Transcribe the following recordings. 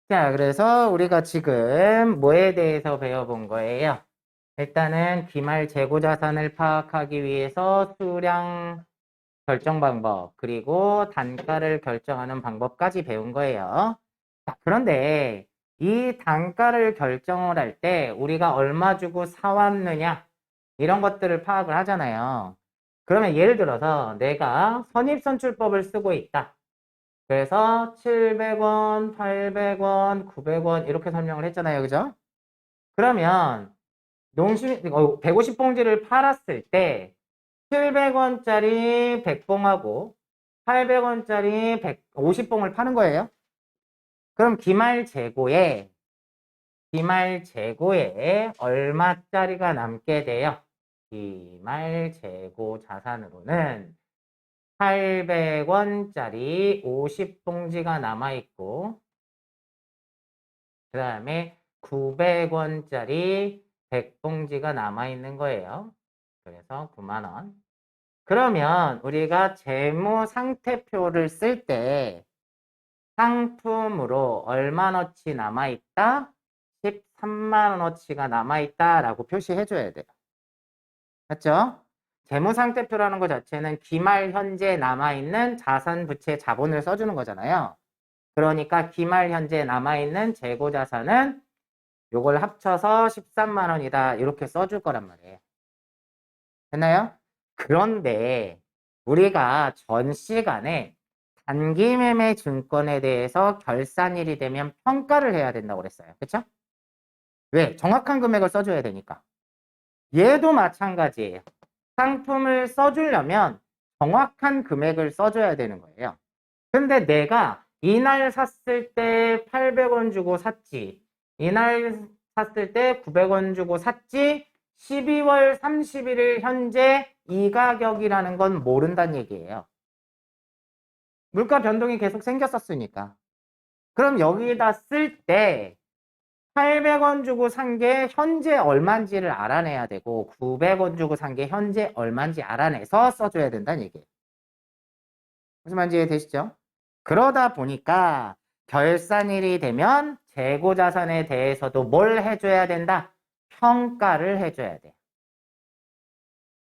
자, 그래서 우리가 지금 뭐에 대해서 배워본 거예요? 일단은 기말 재고 자산을 파악하기 위해서 수량 결정 방법, 그리고 단가를 결정하는 방법까지 배운 거예요. 자, 그런데 이 단가를 결정을 할 때 우리가 얼마 주고 사왔느냐, 이런 것들을 파악을 하잖아요. 그러면 예를 들어서 내가 선입선출법을 쓰고 있다. 그래서 700원, 800원, 900원 이렇게 설명을 했잖아요. 그죠? 그러면 150봉지를 팔았을 때 700원짜리 100봉하고 800원짜리 150봉을 파는 거예요. 그럼 기말 재고에 얼마짜리가 남게 돼요? 기말 재고 자산으로는 800원짜리 50봉지가 남아있고, 그 다음에 900원짜리 100봉지가 남아있는 거예요. 그래서 9만원. 그러면 우리가 재무상태표를 쓸 때 상품으로 얼마너치 남아있다? 13만원어치가 남아있다라고 표시해줘야 돼요. 맞죠? 재무상태표라는 것 자체는 기말 현재 남아있는 자산, 부채, 자본을 써주는 거잖아요. 그러니까 기말 현재 남아있는 재고자산은 요걸 합쳐서 13만 원이다 이렇게 써줄 거란 말이에요. 됐나요? 그런데 우리가 전 시간에 단기매매 증권에 대해서 결산일이 되면 평가를 해야 된다고 그랬어요. 그쵸? 왜? 정확한 금액을 써줘야 되니까. 얘도 마찬가지예요. 상품을 써주려면 정확한 금액을 써줘야 되는 거예요. 근데 내가 이날 샀을 때 800원 주고 샀지. 이날 샀을 때 900원 주고 샀지. 12월 31일 현재 이 가격이라는 건 모른다는 얘기예요. 물가 변동이 계속 생겼었으니까. 그럼 여기다 쓸 때 800원 주고 산 게 현재 얼마인지를 알아내야 되고 900원 주고 산 게 현재 얼마인지 알아내서 써줘야 된다는 얘기예요. 무슨 말인지 이해되시죠? 그러다 보니까 결산일이 되면 재고자산에 대해서도 뭘 해줘야 된다? 평가를 해줘야 돼.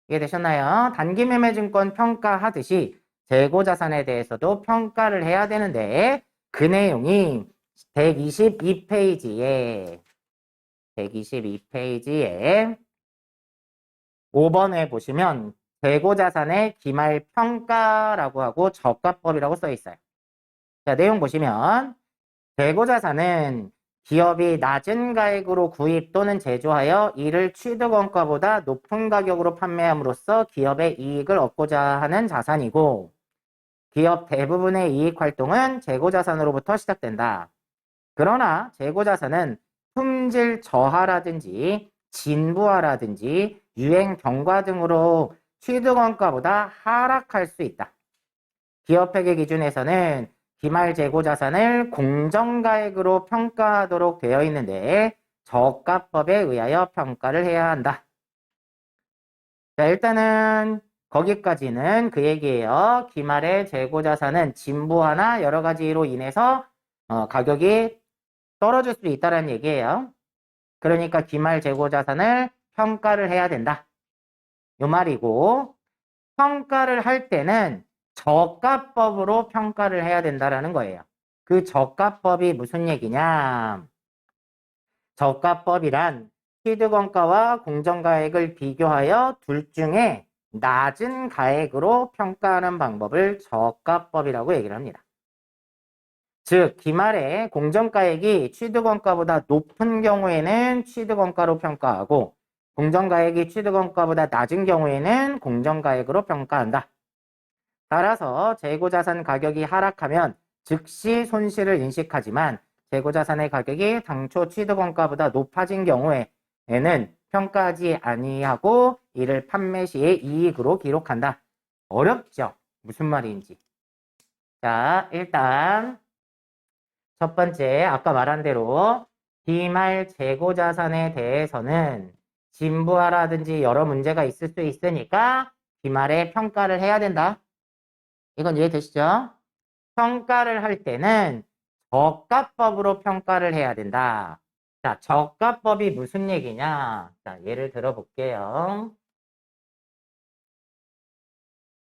이해되셨나요? 단기매매증권 평가하듯이 재고자산에 대해서도 평가를 해야 되는데 그 내용이 122페이지에 5번에 보시면 재고자산의 기말평가라고 하고 저가법이라고 써 있어요. 자, 내용 보시면 재고자산은 기업이 낮은 가액으로 구입 또는 제조하여 이를 취득원가보다 높은 가격으로 판매함으로써 기업의 이익을 얻고자 하는 자산이고 기업 대부분의 이익 활동은 재고자산으로부터 시작된다. 그러나 재고자산은 품질 저하라든지 진부하라든지 유행 경과 등으로 취득원가보다 하락할 수 있다. 기업회계 기준에서는 기말 재고자산을 공정가액으로 평가하도록 되어 있는데 저가법에 의하여 평가를 해야 한다. 자, 일단은 거기까지는 그 얘기예요. 기말의 재고자산은 진부하나 여러 가지로 인해서 가격이 떨어질 수 있다는 얘기예요. 그러니까 기말 재고자산을 평가를 해야 된다. 요 말이고 평가를 할 때는 저가법으로 평가를 해야 된다라는 거예요. 그 저가법이 무슨 얘기냐? 저가법이란 취득원가와 공정가액을 비교하여 둘 중에 낮은 가액으로 평가하는 방법을 저가법이라고 얘기를 합니다. 즉, 기말에 공정가액이 취득원가보다 높은 경우에는 취득원가로 평가하고 공정가액이 취득원가보다 낮은 경우에는 공정가액으로 평가한다. 따라서 재고자산 가격이 하락하면 즉시 손실을 인식하지만 재고자산의 가격이 당초 취득원가보다 높아진 경우에는 평가하지 아니하고 이를 판매 시의 이익으로 기록한다. 어렵죠? 무슨 말인지. 자, 일단 첫 번째 아까 말한 대로 기말 재고자산에 대해서는 진부하라든지 여러 문제가 있을 수 있으니까 기말에 평가를 해야 된다. 이건 이해되시죠? 평가를 할 때는 저가법으로 평가를 해야 된다. 자, 저가법이 무슨 얘기냐? 자, 예를 들어볼게요.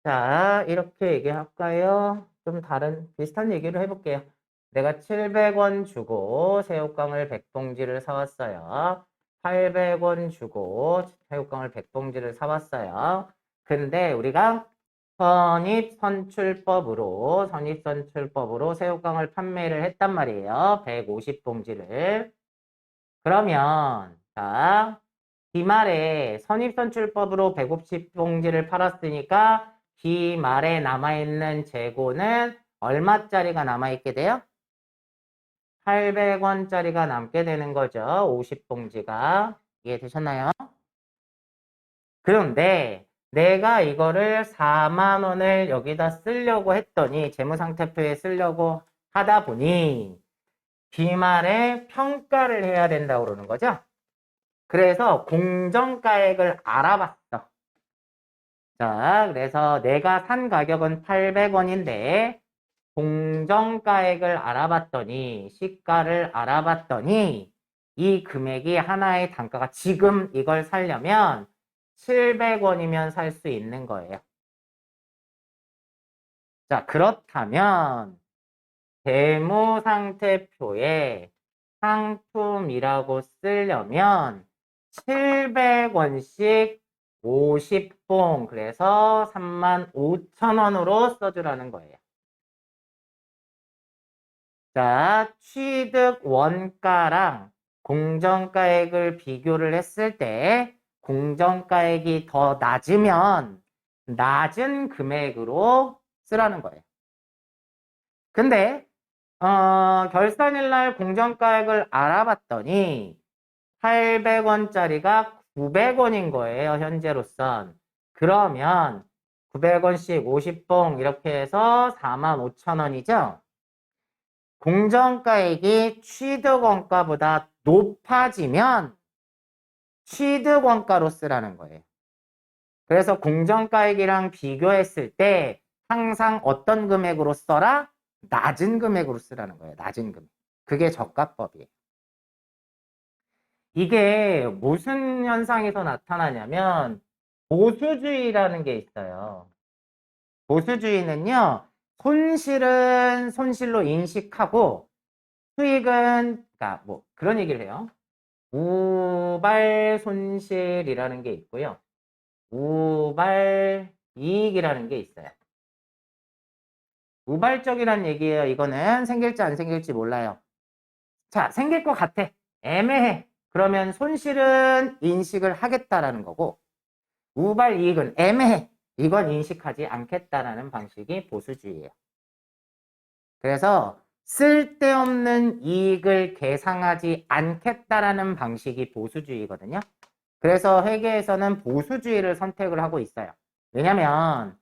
자, 이렇게 얘기할까요? 좀 다른, 비슷한 얘기를 해볼게요. 내가 700원 주고 새우깡을 100봉지를 사왔어요. 800원 주고 새우깡을 100봉지를 사왔어요. 근데 우리가 선입선출법으로 새우깡을 판매를 했단 말이에요. 150봉지를. 그러면, 자, 기말에 선입선출법으로 150봉지를 팔았으니까 기말에 남아있는 재고는 얼마짜리가 남아있게 돼요? 800원짜리가 남게 되는 거죠. 50봉지가. 이해되셨나요? 그런데 내가 이거를 4만 원을 여기다 쓰려고 했더니 재무상태표에 쓰려고 하다 보니 기말에 평가를 해야 된다고 그러는 거죠. 그래서 공정가액을 알아봤어. 자, 그래서 내가 산 가격은 800원인데 공정가액을 알아봤더니 시가를 알아봤더니 이 금액이 하나의 단가가 지금 이걸 사려면 700원이면 살 수 있는 거예요. 자, 그렇다면 재무상태표에 상품이라고 쓰려면 700원씩 50봉, 그래서 35,000원으로 써주라는 거예요. 자, 취득 원가랑 공정가액을 비교를 했을 때 공정가액이 더 낮으면 낮은 금액으로 쓰라는 거예요. 근데 결산일날 공정가액을 알아봤더니 800원짜리가 900원인 거예요, 현재로선. 그러면 900원씩 50봉 이렇게 해서 45,000원이죠? 공정가액이 취득원가보다 높아지면 취득원가로 쓰라는 거예요. 그래서 공정가액이랑 비교했을 때 항상 어떤 금액으로 써라? 낮은 금액으로 쓰라는 거예요. 낮은 금액. 그게 저가법이에요. 이게 무슨 현상에서 나타나냐면 보수주의라는 게 있어요. 보수주의는요, 손실은 손실로 인식하고 수익은, 그러니까 뭐 그런 얘기를 해요. 우발 손실이라는 게 있고요. 우발 이익이라는 게 있어요. 우발적이라는 얘기예요. 이거는 생길지 안 생길지 몰라요. 자, 생길 것 같아. 애매해. 그러면 손실은 인식을 하겠다라는 거고, 우발 이익은 애매해. 이건 인식하지 않겠다라는 방식이 보수주의예요. 그래서 쓸데없는 이익을 계상하지 않겠다라는 방식이 보수주의거든요. 그래서 회계에서는 보수주의를 선택을 하고 있어요. 왜냐면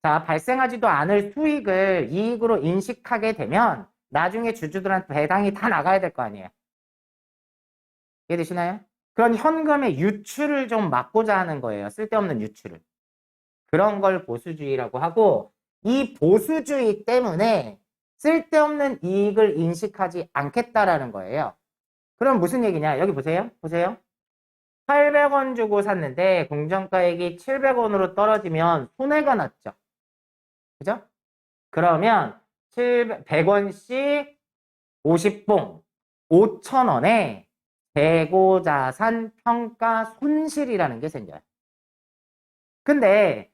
자, 발생하지도 않을 수익을 이익으로 인식하게 되면 나중에 주주들한테 배당이 다 나가야 될 거 아니에요. 이해되시나요? 그런 현금의 유출을 좀 막고자 하는 거예요. 쓸데없는 유출을. 그런 걸 보수주의라고 하고, 이 보수주의 때문에 쓸데없는 이익을 인식하지 않겠다라는 거예요. 그럼 무슨 얘기냐? 여기 보세요. 보세요. 800원 주고 샀는데 공정가액이 700원으로 떨어지면 손해가 났죠. 그죠? 그러면 100원씩 50봉 5,000원에 재고자산 평가 손실이라는 게 생겨요. 근데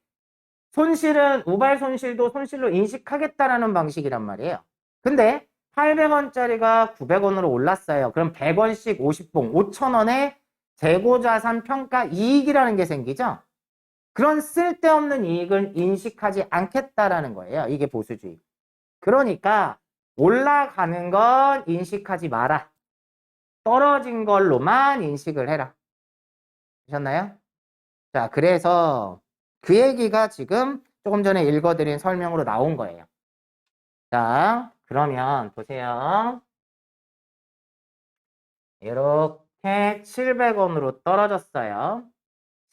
손실은 우발 손실도 손실로 인식하겠다라는 방식이란 말이에요. 근데 800원짜리가 900원으로 올랐어요. 그럼 100원씩 50봉 5,000원에 재고자산 평가 이익이라는 게 생기죠. 그런 쓸데없는 이익을 인식하지 않겠다라는 거예요. 이게 보수주의. 그러니까 올라가는 건 인식하지 마라. 떨어진 걸로만 인식을 해라. 되셨나요? 자, 그래서 그 얘기가 지금 조금 전에 읽어드린 설명으로 나온 거예요. 자, 그러면 보세요. 이렇게 700원으로 떨어졌어요.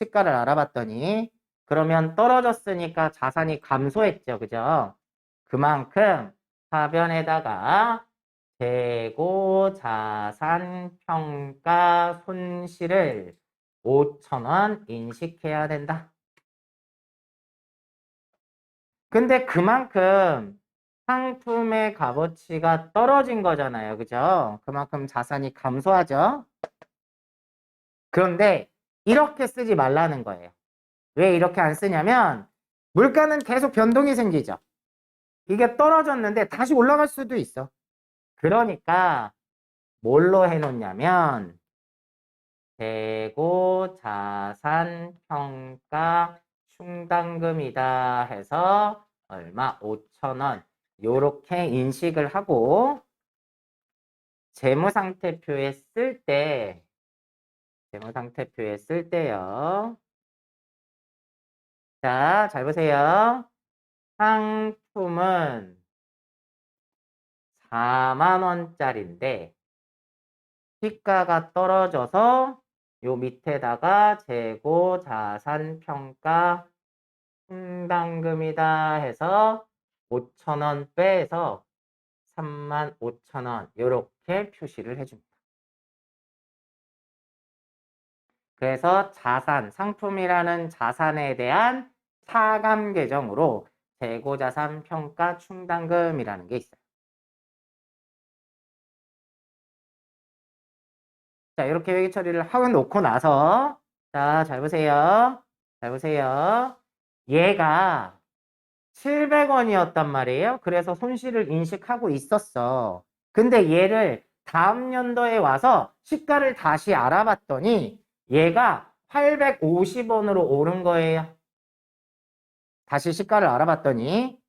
시가를 알아봤더니 그러면 떨어졌으니까 자산이 감소했죠. 그죠? 그만큼 하변에다가 재고 자산 평가 손실을 5,000원 인식해야 된다. 근데 그만큼 상품의 값어치가 떨어진 거잖아요. 그죠? 그만큼 자산이 감소하죠. 그런데 이렇게 쓰지 말라는 거예요. 왜 이렇게 안 쓰냐면 물가는 계속 변동이 생기죠. 이게 떨어졌는데 다시 올라갈 수도 있어. 그러니까 뭘로 해놓냐면 재고 자산 평가 충당금이다 해서 얼마? 5,000원 요렇게 인식을 하고 재무상태표에 쓸 때요. 자, 잘 보세요. 상품은 4만 원짜리인데 시가가 떨어져서 요 밑에다가 재고 자산 평가 충당금이다 해서 5,000원 빼서 35,000원 이렇게 표시를 해줍니다. 그래서 자산, 상품이라는 자산에 대한 차감 계정으로 재고자산 평가 충당금이라는 게 있어요. 자, 이렇게 회계 처리를 하고 놓고 나서 자, 잘 보세요. 잘 보세요. 얘가 700원이었단 말이에요. 그래서 손실을 인식하고 있었어. 근데 얘를 다음 연도에 와서 시가를 다시 알아봤더니 얘가 850원으로 오른 거예요. 다시 시가를 알아봤더니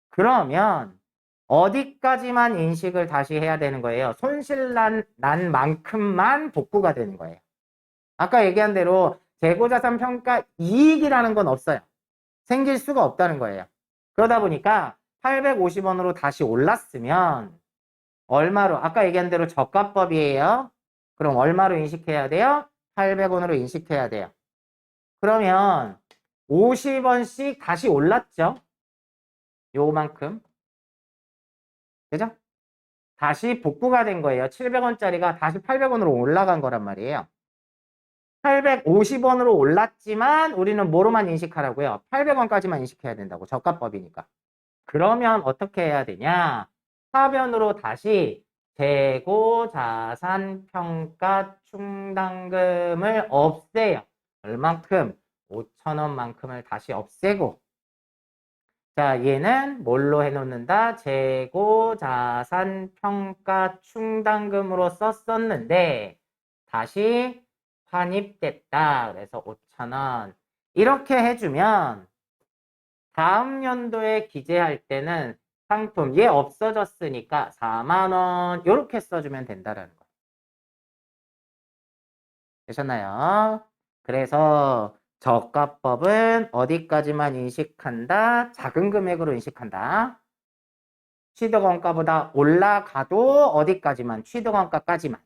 그러면 어디까지만 인식을 다시 해야 되는 거예요? 손실 난 만큼만 복구가 되는 거예요. 아까 얘기한 대로 재고자산 평가 이익이라는 건 없어요. 생길 수가 없다는 거예요. 그러다 보니까 850원으로 다시 올랐으면 얼마로, 아까 얘기한 대로 저가법이에요. 그럼 얼마로 인식해야 돼요? 800원으로 인식해야 돼요. 그러면 50원씩 다시 올랐죠? 요만큼. 그죠? 다시 복구가 된 거예요. 700원짜리가 다시 800원으로 올라간 거란 말이에요. 850원으로 올랐지만 우리는 뭐로만 인식하라고요? 800원까지만 인식해야 된다고. 저가법이니까. 그러면 어떻게 해야 되냐? 하변으로 다시 재고 자산 평가 충당금을 없애요. 얼만큼? 5,000원만큼을 다시 없애고 자, 얘는 뭘로 해놓는다? 재고 자산 평가 충당금으로 썼었는데 다시 환입됐다. 그래서 5,000원. 이렇게 해주면 다음 연도에 기재할 때는 상품 얘 없어졌으니까 4만 원 이렇게 써주면 된다라는 거. 되셨나요? 그래서 저가법은 어디까지만 인식한다? 작은 금액으로 인식한다. 취득원가보다 올라가도 어디까지만? 취득원가까지만.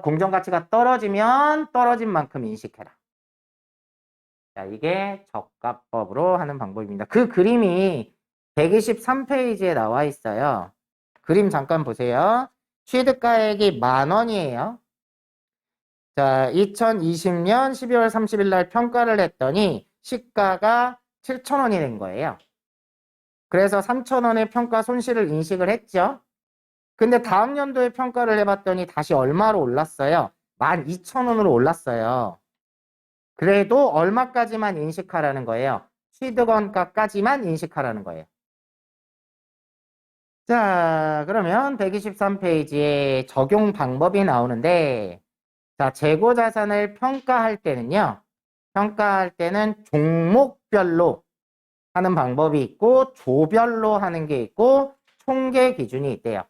공정가치가 떨어지면 떨어진 만큼 인식해라. 자, 이게 저가법으로 하는 방법입니다. 그 그림이 123페이지에 나와 있어요. 그림 잠깐 보세요. 취득가액이 10,000원이에요. 자, 2020년 12월 30일 날 평가를 했더니 시가가 7,000원이 된 거예요. 그래서 3,000원의 평가 손실을 인식을 했죠. 근데 다음 연도에 평가를 해봤더니 다시 얼마로 올랐어요? 12,000원으로 올랐어요. 그래도 얼마까지만 인식하라는 거예요? 취득원가까지만 인식하라는 거예요. 자, 그러면 123페이지에 적용 방법이 나오는데 자, 재고자산을 평가할 때는요. 평가할 때는 종목별로 하는 방법이 있고 조별로 하는 게 있고 총계 기준이 있대요.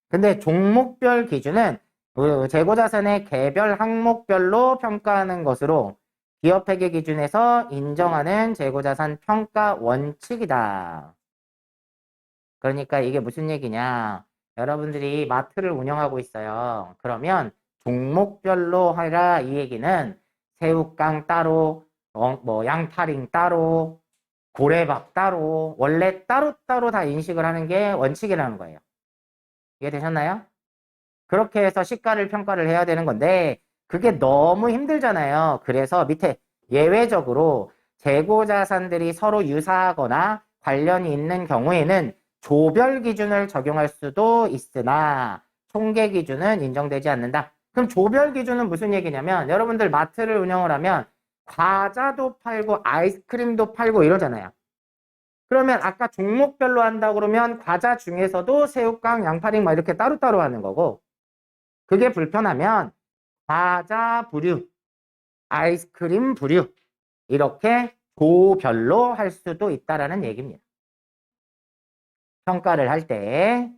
근데 종목별 기준은 재고자산의 개별 항목별로 평가하는 것으로 기업회계 기준에서 인정하는 재고자산 평가 원칙이다. 그러니까 이게 무슨 얘기냐. 여러분들이 마트를 운영하고 있어요. 그러면 종목별로 하라 이 얘기는 새우깡 따로, 뭐 양파링 따로, 고래밥 따로, 원래 따로따로 다 인식을 하는 게 원칙이라는 거예요. 이해되셨나요? 그렇게 해서 시가를 평가를 해야 되는 건데 그게 너무 힘들잖아요. 그래서 밑에 예외적으로 재고자산들이 서로 유사하거나 관련이 있는 경우에는 조별 기준을 적용할 수도 있으나 총계 기준은 인정되지 않는다. 그럼 조별 기준은 무슨 얘기냐면 여러분들 마트를 운영을 하면 과자도 팔고 아이스크림도 팔고 이러잖아요. 그러면 아까 종목별로 한다 그러면 과자 중에서도 새우깡, 양파링 막 이렇게 따로따로 하는 거고 그게 불편하면 과자 부류, 아이스크림 부류 이렇게 조별로 할 수도 있다라는 얘기입니다. 평가를 할 때.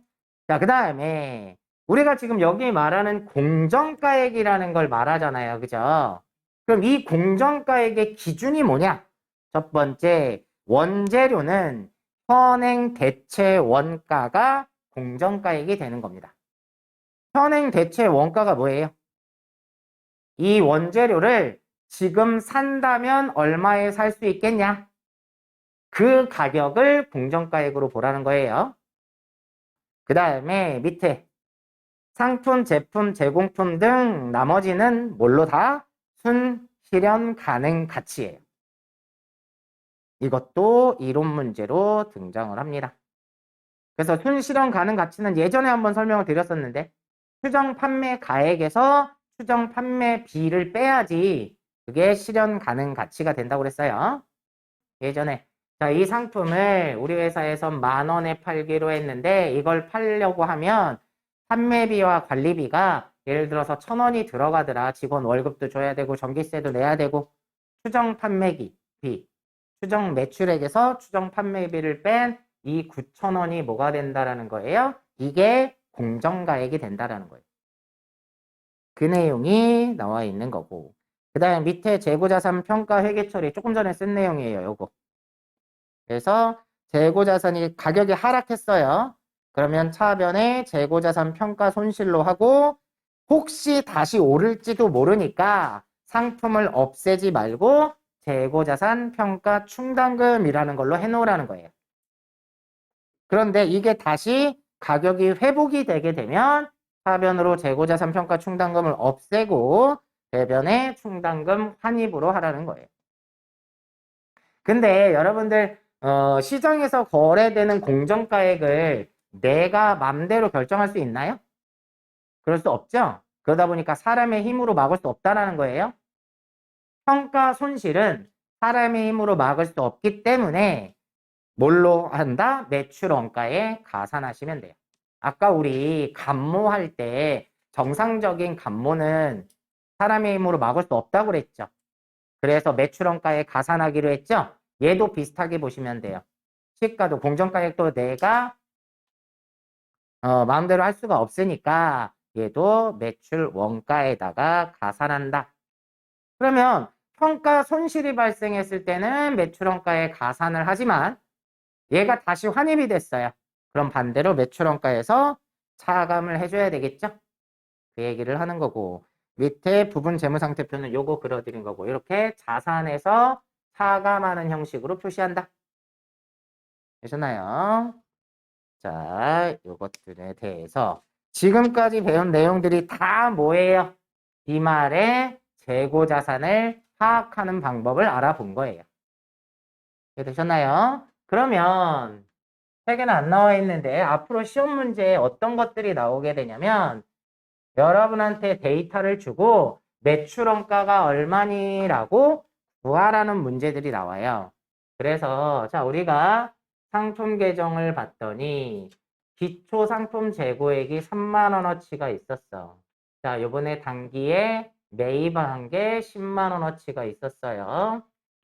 자, 그 다음에 우리가 지금 여기 말하는 공정가액이라는 걸 말하잖아요. 그죠? 그럼 이 공정가액의 기준이 뭐냐? 첫 번째, 원재료는 현행 대체 원가가 공정가액이 되는 겁니다. 현행 대체 원가가 뭐예요? 이 원재료를 지금 산다면 얼마에 살 수 있겠냐? 그 가격을 공정가액으로 보라는 거예요. 그 다음에 밑에 상품, 제품, 제공품 등 나머지는 뭘로 다 순실현 가능 가치예요. 이것도 이론 문제로 등장을 합니다. 그래서 순실현 가능 가치는 예전에 한번 설명을 드렸었는데 추정 판매 가액에서 추정 판매비를 빼야지 그게 실현 가능 가치가 된다고 그랬어요. 예전에. 자, 이 상품을 우리 회사에서 10,000원에 팔기로 했는데 이걸 팔려고 하면 판매비와 관리비가 예를 들어서 1,000원이 들어가더라. 직원 월급도 줘야 되고 전기세도 내야 되고 추정 판매비, 추정 매출액에서 추정 판매비를 뺀 이 9,000원이 뭐가 된다라는 거예요? 이게 공정가액이 된다라는 거예요. 그 내용이 나와 있는 거고. 그 다음 밑에 재고자산 평가 회계처리 조금 전에 쓴 내용이에요. 요거. 그래서 재고자산이 가격이 하락했어요. 그러면 차변에 재고자산 평가 손실로 하고 혹시 다시 오를지도 모르니까 상품을 없애지 말고 재고자산 평가 충당금이라는 걸로 해놓으라는 거예요. 그런데 이게 다시 가격이 회복이 되게 되면 하변으로 재고자산 평가 충당금을 없애고 대변에 충당금 환입으로 하라는 거예요. 근데 여러분들 시장에서 거래되는 공정가액을 내가 맘대로 결정할 수 있나요? 그럴 수 없죠? 그러다 보니까 사람의 힘으로 막을 수 없다는 거예요. 평가 손실은 사람의 힘으로 막을 수 없기 때문에 뭘로 한다? 매출 원가에 가산하시면 돼요. 아까 우리 감모할 때 정상적인 감모는 사람의 힘으로 막을 수 없다고 그랬죠. 그래서 매출 원가에 가산하기로 했죠. 얘도 비슷하게 보시면 돼요. 시가도 공정가액도 내가 마음대로 할 수가 없으니까 얘도 매출 원가에다가 가산한다. 그러면 평가 손실이 발생했을 때는 매출 원가에 가산을 하지만 얘가 다시 환입이 됐어요. 그럼 반대로 매출 원가에서 차감을 해줘야 되겠죠? 그 얘기를 하는 거고 밑에 부분 재무상태표는 요거 그려드린 거고 이렇게 자산에서 차감하는 형식으로 표시한다. 되셨나요? 자, 요것들에 대해서 지금까지 배운 내용들이 다 뭐예요? 이 말의 재고자산을 파악하는 방법을 알아본 거예요. 되셨나요? 그러면 책에는 안 나와 있는데 앞으로 시험 문제에 어떤 것들이 나오게 되냐면 여러분한테 데이터를 주고 매출 원가가 얼마니라고 구하라는 문제들이 나와요. 그래서 자 우리가 상품 계정을 봤더니 기초 상품 재고액이 3만 원어치가 있었어. 자 요번에 단기에 매입한 게 10만 원어치가 있었어요.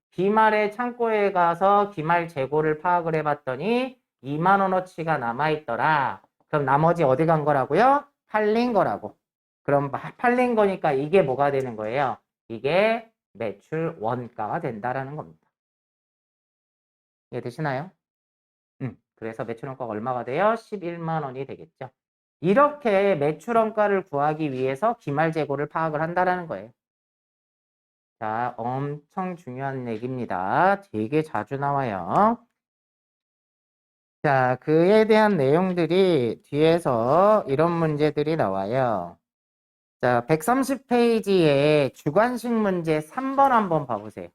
기말에 창고에 가서 기말 재고를 파악을 해봤더니 2만 원어치가 남아있더라. 그럼 나머지 어디 간 거라고요? 팔린 거라고. 그럼 팔린 거니까 이게 뭐가 되는 거예요? 이게 매출 원가가 된다라는 겁니다. 이해되시나요? 그래서 매출 원가가 얼마가 돼요? 11만 원이 되겠죠. 이렇게 매출 원가를 구하기 위해서 기말 재고를 파악을 한다라는 거예요. 자, 엄청 중요한 얘기입니다. 되게 자주 나와요. 자, 그에 대한 내용들이 뒤에서 이런 문제들이 나와요. 자, 130페이지에 주관식 문제 3번 한번 봐보세요.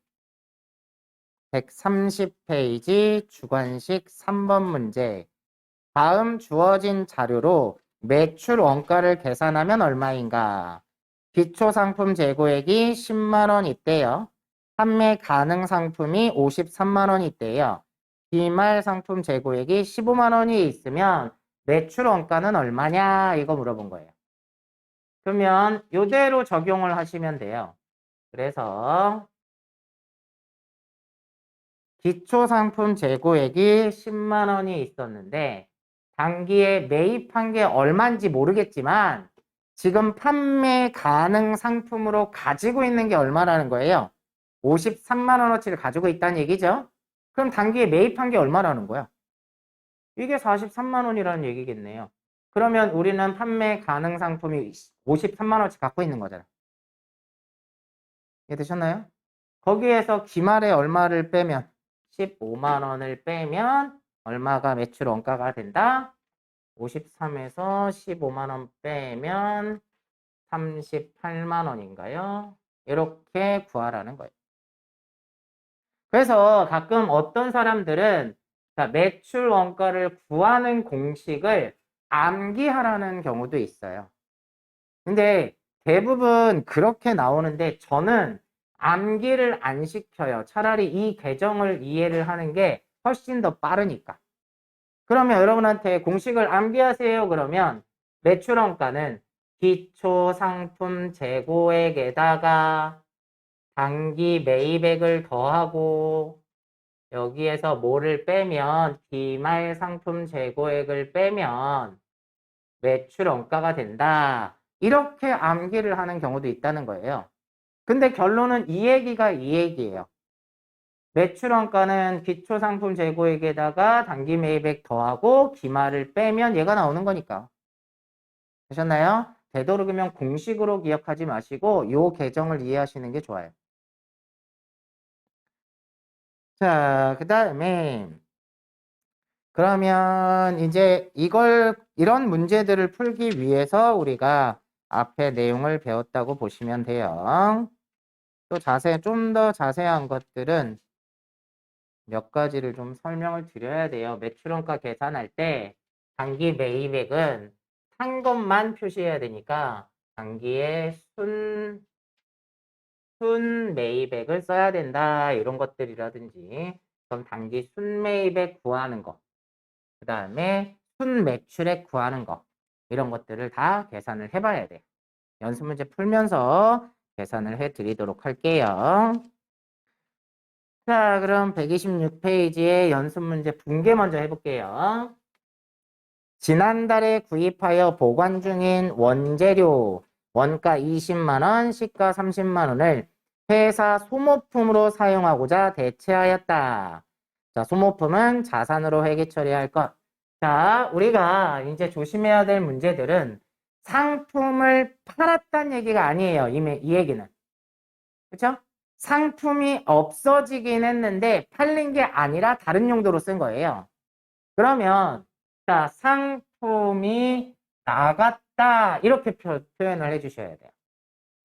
130페이지 주관식 3번 문제. 다음 주어진 자료로 매출 원가를 계산하면 얼마인가? 기초상품 재고액이 10만 원 있대요. 판매 가능 상품이 53만 원 있대요. 비말 상품 재고액이 15만 원이 있으면 매출 원가는 얼마냐? 이거 물어본 거예요. 그러면 이대로 적용을 하시면 돼요. 그래서 기초상품 재고액이 10만 원이 있었는데 단기에 매입한 게 얼마인지 모르겠지만 지금 판매 가능 상품으로 가지고 있는 게 얼마라는 거예요? 53만 원어치를 가지고 있다는 얘기죠. 그럼 단기에 매입한 게 얼마라는 거야? 이게 43만 원이라는 얘기겠네요. 그러면 우리는 판매 가능 상품이 53만 원어치 갖고 있는 거잖아. 이해되셨나요? 거기에서 기말에 얼마를 빼면 15만 원을 빼면 얼마가 매출 원가가 된다? 53에서 15만 원 빼면 38만 원인가요? 이렇게 구하라는 거예요. 그래서 가끔 어떤 사람들은 매출 원가를 구하는 공식을 암기하라는 경우도 있어요. 근데 대부분 그렇게 나오는데 저는 암기를 안 시켜요. 차라리 이 계정을 이해를 하는 게 훨씬 더 빠르니까. 그러면 여러분한테 공식을 암기하세요. 그러면 매출원가는 기초상품 재고액에다가 단기 매입액을 더하고 여기에서 뭐를 빼면 기말 상품 재고액을 빼면 매출원가가 된다. 이렇게 암기를 하는 경우도 있다는 거예요. 근데 결론은 이 얘기가 이 얘기예요. 매출원가는 기초상품 재고액에다가 단기 매입액 더하고 기말을 빼면 얘가 나오는 거니까. 되셨나요? 되도록이면 공식으로 기억하지 마시고 요 계정을 이해하시는 게 좋아요. 자, 그 다음에 그러면 이제 이런 문제들을 풀기 위해서 우리가 앞에 내용을 배웠다고 보시면 돼요. 또 좀 더 자세한 것들은 몇 가지를 좀 설명을 드려야 돼요. 매출원가 계산할 때 단기 매입액은 산 것만 표시해야 되니까 단기에 순 매입액을 써야 된다. 이런 것들이라든지 그럼 단기 순 매입액 구하는 거, 그 다음에 순 매출액 구하는 거 이런 것들을 다 계산을 해봐야 돼요. 연습 문제 풀면서 계산을 해드리도록 할게요. 자, 그럼 126페이지에 연습 문제 분개 먼저 해볼게요. 지난달에 구입하여 보관 중인 원재료 원가 20만 원, 시가 30만 원을 회사 소모품으로 사용하고자 대체하였다. 자, 소모품은 자산으로 회계 처리할 것. 자, 우리가 이제 조심해야 될 문제들은 상품을 팔았다는 얘기가 아니에요. 이 얘기는. 그렇죠? 상품이 없어지긴 했는데 팔린 게 아니라 다른 용도로 쓴 거예요. 그러면 자, 상품이 나갔다 이렇게 표현을 해주셔야 돼요.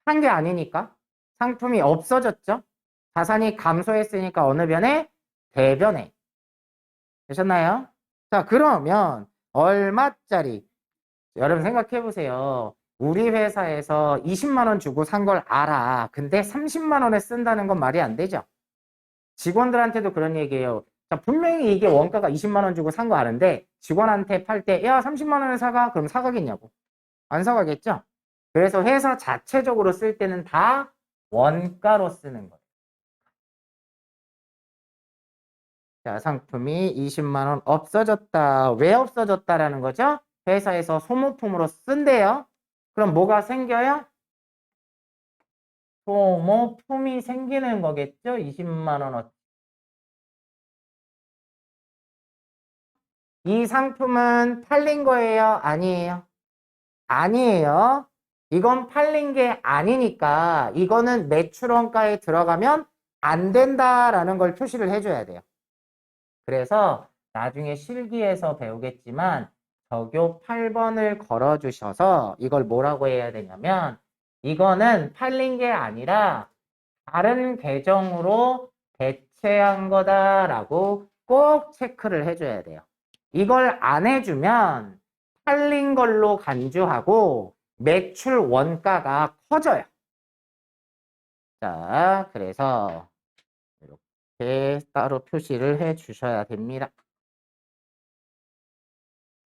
한 게 아니니까 상품이 없어졌죠. 자산이 감소했으니까 어느 변에? 대변에. 되셨나요? 자, 그러면 얼마짜리? 여러분 생각해 보세요. 우리 회사에서 20만 원 주고 산 걸 알아. 근데 30만 원에 쓴다는 건 말이 안 되죠. 직원들한테도 그런 얘기예요. 자, 분명히 이게 원가가 20만 원 주고 산 거 아는데 직원한테 팔 때 야 30만 원에 사가? 그럼 사가겠냐고. 안 사가겠죠? 그래서 회사 자체적으로 쓸 때는 다 원가로 쓰는 거예요. 자, 상품이 20만 원 없어졌다. 왜 없어졌다라는 거죠? 회사에서 소모품으로 쓴대요. 그럼 뭐가 생겨요? 소모품이 생기는 거겠죠? 20만 원어치. 이 상품은 팔린 거예요? 아니에요? 아니에요. 이건 팔린 게 아니니까 이거는 매출원가에 들어가면 안 된다라는 걸 표시를 해줘야 돼요. 그래서 나중에 실기에서 배우겠지만 저교 8번을 걸어주셔서 이걸 뭐라고 해야 되냐면 이거는 팔린 게 아니라 다른 계정으로 대체한 거다라고 꼭 체크를 해줘야 돼요. 이걸 안 해주면 팔린 걸로 간주하고 매출 원가가 커져요. 자, 그래서 이렇게 따로 표시를 해 주셔야 됩니다.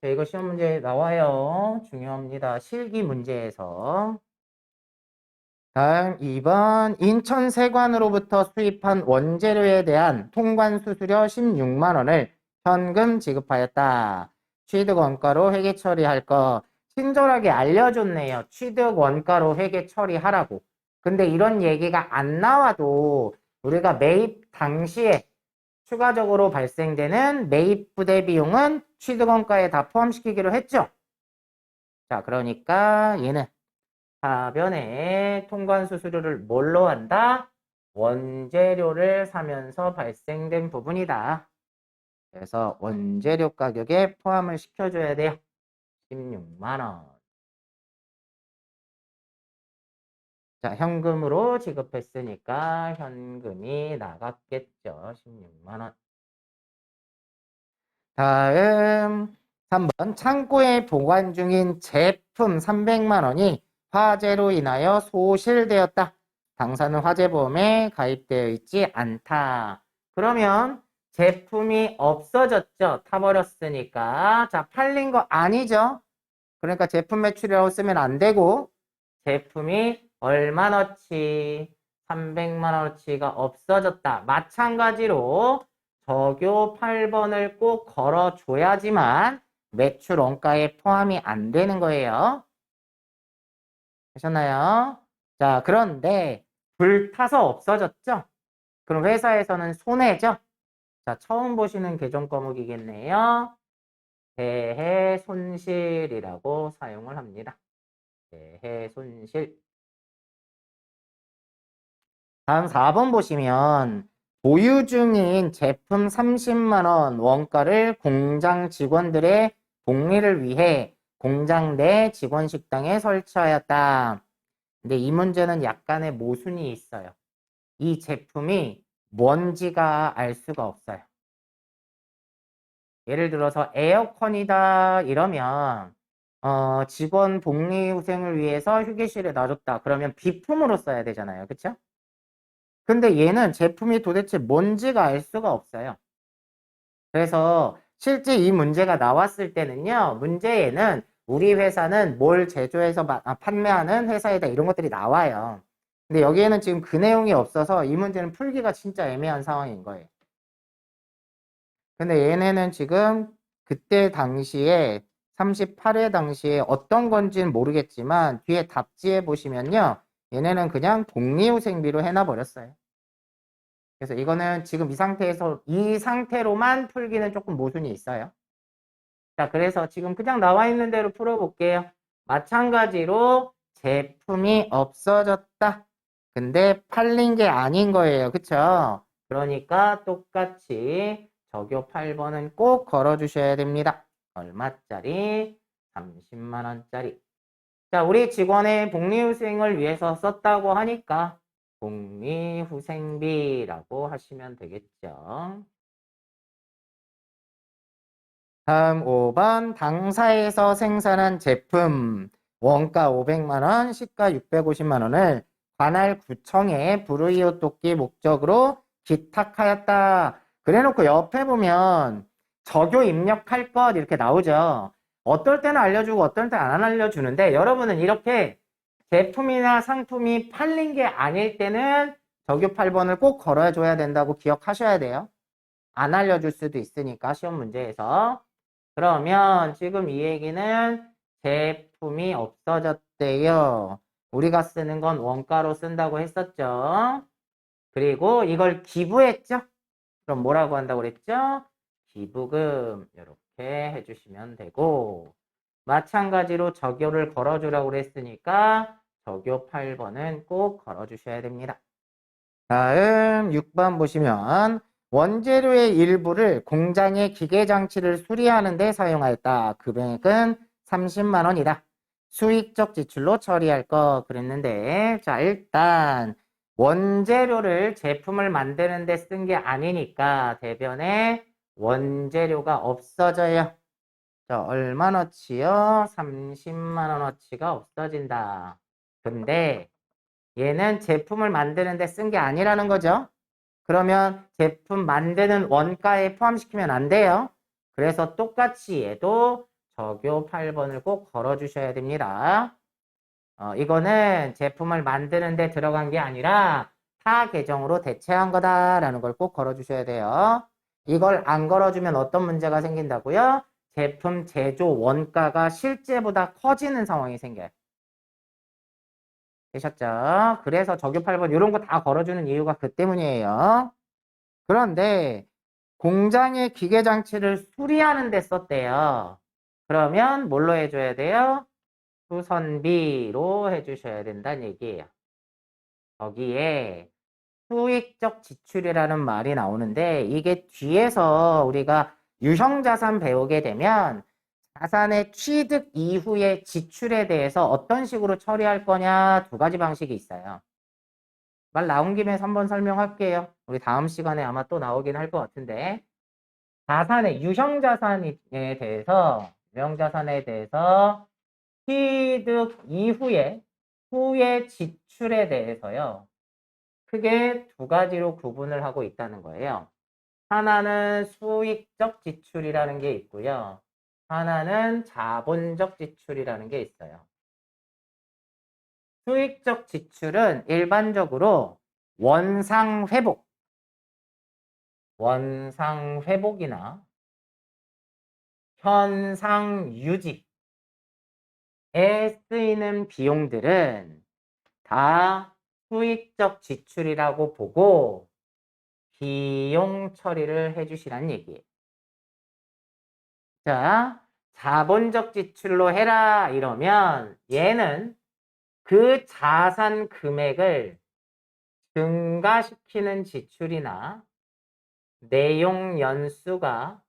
자, 이거 시험 문제 나와요. 중요합니다. 실기 문제에서. 다음 2번 인천세관으로부터 수입한 원재료에 대한 통관 수수료 16만 원을 현금 지급하였다. 취득 원가로 회계 처리할 거 친절하게 알려줬네요. 취득 원가로 회계 처리하라고. 근데 이런 얘기가 안 나와도 우리가 매입 당시에 추가적으로 발생되는 매입 부대 비용은 취득 원가에 다 포함시키기로 했죠. 자, 그러니까 얘는 하변에 통관 수수료를 뭘로 한다? 원재료를 사면서 발생된 부분이다. 그래서 원재료 가격에 포함을 시켜줘야 돼요. 16만 원. 자, 현금으로 지급했으니까 현금이 나갔겠죠. 16만 원. 다음 3번 창고에 보관 중인 제품 300만 원이 화재로 인하여 소실되었다. 당사는 화재보험에 가입되어 있지 않다. 그러면 제품이 없어졌죠. 타버렸으니까. 자, 팔린 거 아니죠. 그러니까 제품 매출이라고 쓰면 안 되고 제품이 얼마너치 300만 원어치가 없어졌다. 마찬가지로 저교 8번을 꼭 걸어줘야지만 매출 원가에 포함이 안 되는 거예요. 되셨나요? 자, 그런데 불타서 없어졌죠? 그럼 회사에서는 손해죠? 자, 처음 보시는 계정 과목이겠네요. 대해 손실이라고 사용을 합니다. 대해 손실. 다음 4번 보시면 보유 중인 제품 30만 원 원가를 공장 직원들의 복리를 위해 공장 내 직원 식당에 설치하였다. 근데 이 문제는 약간의 모순이 있어요. 이 제품이 뭔지가 알 수가 없어요. 예를 들어서 에어컨이다 이러면 직원 복리 후생을 위해서 휴게실에 놔줬다. 그러면 비품으로 써야 되잖아요. 그쵸? 근데 얘는 제품이 도대체 뭔지가 알 수가 없어요. 그래서 실제 이 문제가 나왔을 때는요, 문제에는 우리 회사는 뭘 제조해서 판매하는 회사이다 이런 것들이 나와요. 근데 여기에는 지금 그 내용이 없어서 이 문제는 풀기가 진짜 애매한 상황인 거예요. 근데 얘네는 지금 그때 당시에 38회 당시에 어떤 건지는 모르겠지만 뒤에 답지에 보시면요, 얘네는 그냥 복리후생비로 해놔 버렸어요. 그래서 이거는 지금 이 상태로만 풀기는 조금 모순이 있어요. 자, 그래서 지금 그냥 나와 있는 대로 풀어볼게요. 마찬가지로 제품이 없어졌다. 근데 팔린 게 아닌 거예요. 그쵸? 그러니까 똑같이 저교 8번은 꼭 걸어주셔야 됩니다. 얼마짜리? 30만 원짜리. 자, 우리 직원의 복리후생을 위해서 썼다고 하니까 복리후생비라고 하시면 되겠죠. 다음 5번 당사에서 생산한 제품 원가 500만 원, 시가 650만 원을 관할 구청에 불의의 돕기 목적으로 기탁하였다. 그래놓고 옆에 보면 적요 입력할 것 이렇게 나오죠. 어떨 때는 알려주고 어떨 때는 안 알려주는데 여러분은 이렇게 제품이나 상품이 팔린 게 아닐 때는 적요 8번을 꼭 걸어줘야 된다고 기억하셔야 돼요. 안 알려줄 수도 있으니까 시험 문제에서. 그러면 지금 이 얘기는 제품이 없어졌대요. 우리가 쓰는 건 원가로 쓴다고 했었죠. 그리고 이걸 기부했죠. 그럼 뭐라고 한다고 그랬죠? 기부금 이렇게 해주시면 되고 마찬가지로 적요를 걸어주라고 그랬으니까 적요 8번은 꼭 걸어주셔야 됩니다. 다음 6번 보시면 원재료의 일부를 공장의 기계장치를 수리하는 데 사용하였다. 금액은 30만 원이다. 수익적 지출로 처리할 거 그랬는데, 자, 일단 원재료를 제품을 만드는 데 쓴 게 아니니까 대변에 원재료가 없어져요. 자, 얼마너치요? 30만 원어치가 없어진다. 근데 얘는 제품을 만드는 데 쓴 게 아니라는 거죠. 그러면 제품 만드는 원가에 포함시키면 안 돼요. 그래서 똑같이 얘도 적요 8번을 꼭 걸어주셔야 됩니다. 이거는 제품을 만드는 데 들어간 게 아니라 타 계정으로 대체한 거다라는 걸 꼭 걸어주셔야 돼요. 이걸 안 걸어주면 어떤 문제가 생긴다고요? 제품 제조 원가가 실제보다 커지는 상황이 생겨요. 되셨죠? 그래서 적요 8번 이런 거 다 걸어주는 이유가 그 때문이에요. 그런데 공장의 기계장치를 수리하는 데 썼대요. 그러면 뭘로 해줘야 돼요? 수선비로 해주셔야 된다는 얘기예요. 거기에 수익적 지출이라는 말이 나오는데 이게 뒤에서 우리가 유형자산 배우게 되면 자산의 취득 이후의 지출에 대해서 어떤 식으로 처리할 거냐 두 가지 방식이 있어요. 말 나온 김에 한번 설명할게요. 우리 다음 시간에 아마 또 나오긴 할 것 같은데 자산의 유형자산에 대해서 취득 이후에 후의 지출에 대해서요. 크게 두 가지로 구분을 하고 있다는 거예요. 하나는 수익적 지출이라는 게 있고요. 하나는 자본적 지출이라는 게 있어요. 수익적 지출은 일반적으로 원상회복이나 현상유지에 쓰이는 비용들은 다 수익적 지출이라고 보고 비용 처리를 해주시라는 얘기예요. 자, 자본적 지출로 해라 이러면 얘는 그 자산 금액을 증가시키는 지출이나 내용 연수가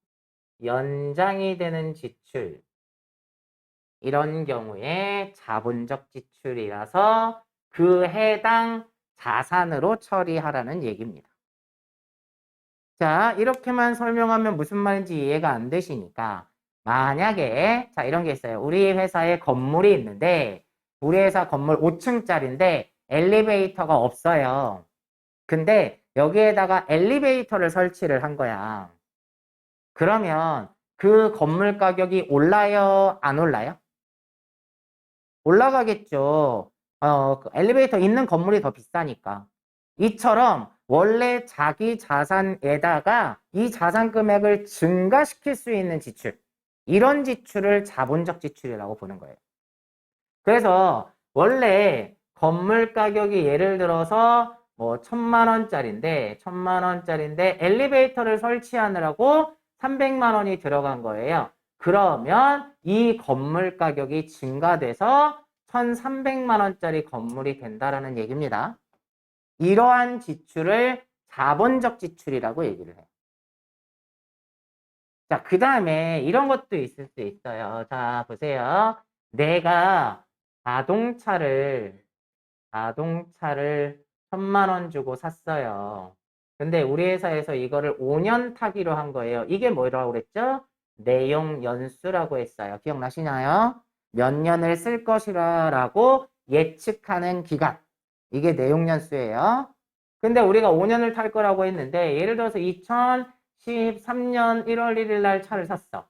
연장이 되는 지출 이런 경우에 자본적 지출이라서 그 해당 자산으로 처리하라는 얘기입니다. 자, 이렇게만 설명하면 무슨 말인지 이해가 안 되시니까 만약에 자 이런 게 있어요. 우리 회사에 건물이 있는데 우리 회사 건물 5층짜리인데 엘리베이터가 없어요. 근데 여기에다가 엘리베이터를 설치를 한 거야. 그러면 그 건물 가격이 올라요? 안 올라요? 올라가겠죠. 그 엘리베이터 있는 건물이 더 비싸니까. 이처럼 원래 자기 자산에다가 이 자산 금액을 증가시킬 수 있는 지출. 이런 지출을 자본적 지출이라고 보는 거예요. 그래서 원래 건물 가격이 예를 들어서 뭐 1,000만 원짜리인데 엘리베이터를 설치하느라고 300만 원이 들어간 거예요. 그러면 이 건물 가격이 증가돼서 1,300만 원짜리 건물이 된다라는 얘기입니다. 이러한 지출을 자본적 지출이라고 얘기를 해요. 자, 그 다음에 이런 것도 있을 수 있어요. 자, 보세요. 내가 자동차를 1,000만 원 주고 샀어요. 근데 우리 회사에서 이거를 5년 타기로 한 거예요. 이게 뭐라고 그랬죠? 내용 연수라고 했어요. 기억나시나요? 몇 년을 쓸 것이라고 예측하는 기간. 이게 내용 연수예요. 근데 우리가 5년을 탈 거라고 했는데 예를 들어서 2013년 1월 1일 날 차를 샀어.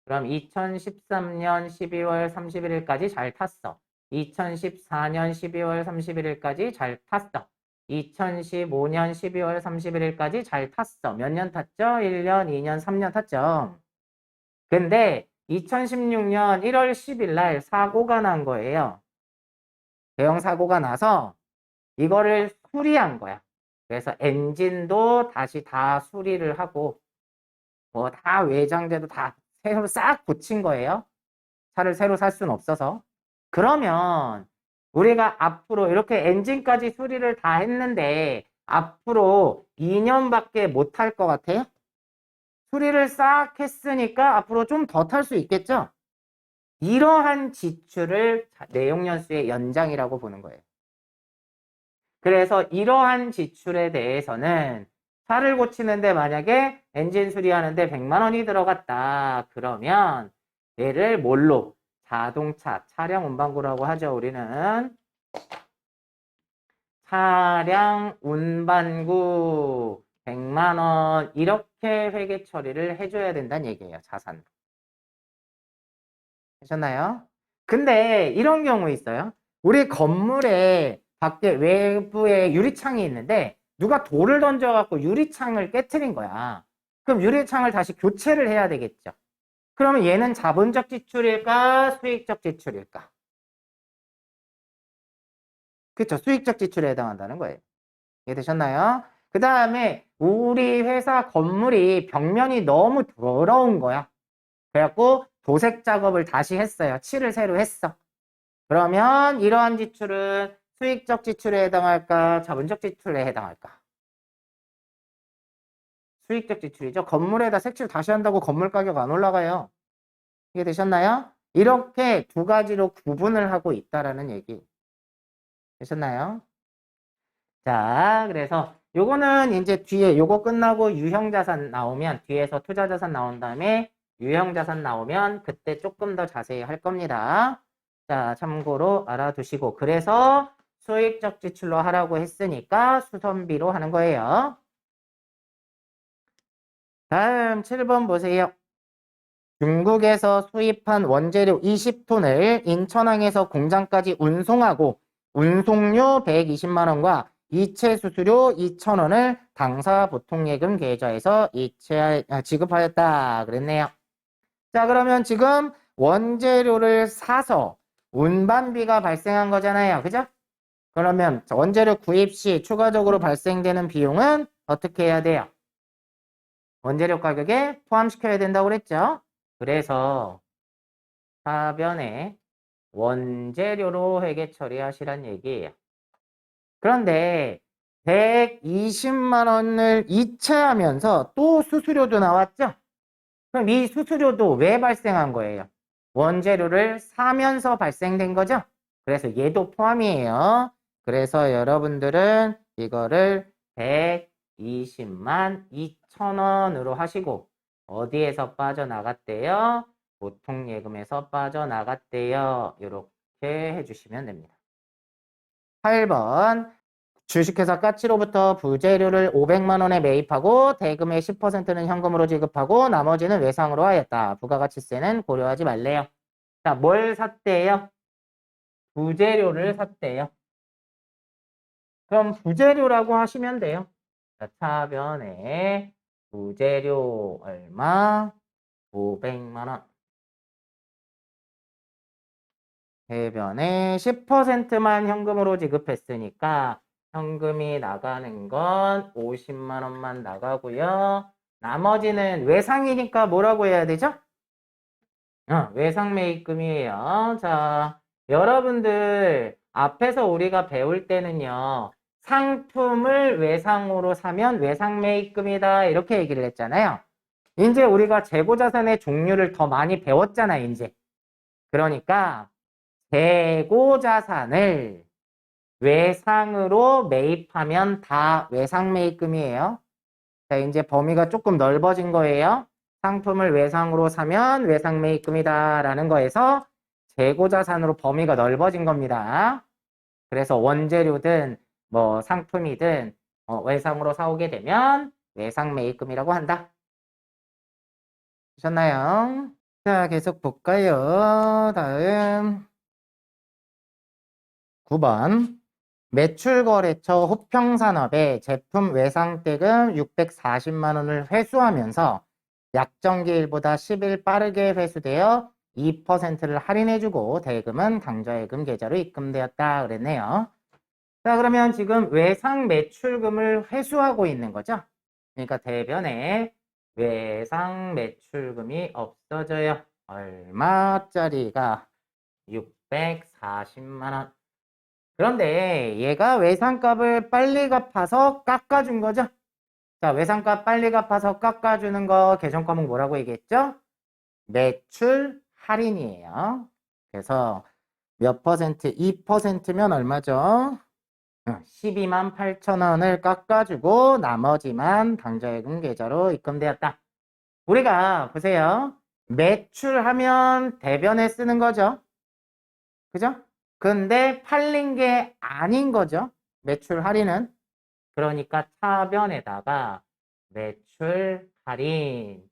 그럼 2013년 12월 31일까지 잘 탔어. 2014년 12월 31일까지 잘 탔어. 2015년 12월 31일까지 잘 탔어. 몇 년 탔죠? 1년, 2년, 3년 탔죠. 근데 2016년 1월 10일 날 사고가 난 거예요. 대형 사고가 나서 이거를 수리한 거야. 그래서 엔진도 다시 다 수리를 하고 뭐 다 외장재도 다 새로 싹 고친 거예요. 차를 새로 살 수는 없어서. 그러면 우리가 앞으로 이렇게 엔진까지 수리를 다 했는데 앞으로 2년밖에 못 할 것 같아요? 수리를 싹 했으니까 앞으로 좀 더 탈 수 있겠죠? 이러한 지출을 내용연수의 연장이라고 보는 거예요. 그래서 이러한 지출에 대해서는 차를 고치는데 만약에 엔진 수리하는데 100만 원이 들어갔다. 그러면 얘를 뭘로? 자동차, 차량 운반구라고 하죠. 우리는 차량 운반구 100만 원 이렇게 회계 처리를 해줘야 된다는 얘기예요. 자산으로. 하셨나요? 근데 이런 경우 있어요. 우리 건물에 밖에 외부에 유리창이 있는데 누가 돌을 던져갖고 유리창을 깨트린 거야. 그럼 유리창을 다시 교체를 해야 되겠죠. 그러면 얘는 자본적 지출일까? 수익적 지출일까? 그렇죠. 수익적 지출에 해당한다는 거예요. 이해되셨나요? 그 다음에 우리 회사 건물이 벽면이 너무 더러운 거야. 그래갖고 도색 작업을 다시 했어요. 칠을 새로 했어. 그러면 이러한 지출은 수익적 지출에 해당할까? 자본적 지출에 해당할까? 수익적 지출이죠. 건물에다 색칠 다시 한다고 건물 가격 안 올라가요. 이게 되셨나요? 이렇게 두 가지로 구분을 하고 있다라는 얘기. 되셨나요? 자, 그래서 요거는 이제 뒤에 요거 끝나고 유형자산 나오면 뒤에서 투자자산 나온 다음에 유형자산 나오면 그때 조금 더 자세히 할 겁니다. 자, 참고로 알아두시고 그래서 수익적 지출로 하라고 했으니까 수선비로 하는 거예요. 다음 7번 보세요. 중국에서 수입한 원재료 20톤을 인천항에서 공장까지 운송하고 운송료 120만 원과 이체 수수료 2,000원을 당사 보통예금 계좌에서 지급하였다 그랬네요. 자, 그러면 지금 원재료를 사서 운반비가 발생한 거잖아요. 그죠? 그러면 원재료 구입 시 추가적으로 발생되는 비용은 어떻게 해야 돼요? 원재료 가격에 포함시켜야 된다고 그랬죠? 그래서 하변에 원재료로 회계 처리하시란 얘기예요. 그런데 120만 원을 이체하면서 또 수수료도 나왔죠? 그럼 이 수수료도 왜 발생한 거예요? 원재료를 사면서 발생된 거죠? 그래서 얘도 포함이에요. 그래서 여러분들은 이거를 120만 2천 원으로 하시고 어디에서 빠져나갔대요? 보통예금에서 빠져나갔대요. 이렇게 해주시면 됩니다. 8번 주식회사 까치로부터 부재료를 500만 원에 매입하고 대금의 10%는 현금으로 지급하고 나머지는 외상으로 하였다. 부가가치세는 고려하지 말래요. 자, 뭘 샀대요? 부재료를 샀대요. 그럼 부재료라고 하시면 돼요. 자, 차변에 부재료 얼마? 500만 원. 해변에 10%만 현금으로 지급했으니까 현금이 나가는 건 50만 원만 나가고요. 나머지는 외상이니까 뭐라고 해야 되죠? 외상 매입금이에요. 자, 여러분들 앞에서 우리가 배울 때는요. 상품을 외상으로 사면 외상 매입금이다 이렇게 얘기를 했잖아요. 이제 우리가 재고자산의 종류를 더 많이 배웠잖아요. 이제. 그러니까 재고자산을 외상으로 매입하면 다 외상 매입금이에요. 자, 이제 범위가 조금 넓어진 거예요. 상품을 외상으로 사면 외상 매입금이다 라는 거에서 재고자산으로 범위가 넓어진 겁니다. 그래서 원재료든 뭐 상품이든 외상으로 사오게 되면 외상 매입금이라고 한다. 보셨나요? 자, 계속 볼까요? 다음 9번 매출거래처 호평산업에 제품 외상대금 640만 원을 회수하면서 약정기일보다 10일 빠르게 회수되어 2%를 할인해주고 대금은 당좌예금 계좌로 입금되었다 그랬네요. 자, 그러면 지금 외상 매출금을 회수하고 있는 거죠. 그러니까 대변에 외상 매출금이 없어져요. 얼마짜리가 640만 원. 그런데 얘가 외상값을 빨리 갚아서 깎아준 거죠. 자, 외상값 빨리 갚아서 깎아주는 거 계정 과목 뭐라고 얘기했죠? 매출 할인이에요. 그래서 몇 퍼센트? 2%면 얼마죠? 12만 8천 원을 깎아주고 나머지만 당좌예금 계좌로 입금되었다. 우리가 보세요. 매출하면 대변에 쓰는 거죠. 그죠? 근데 팔린 게 아닌 거죠. 매출 할인은. 그러니까 차변에다가 매출 할인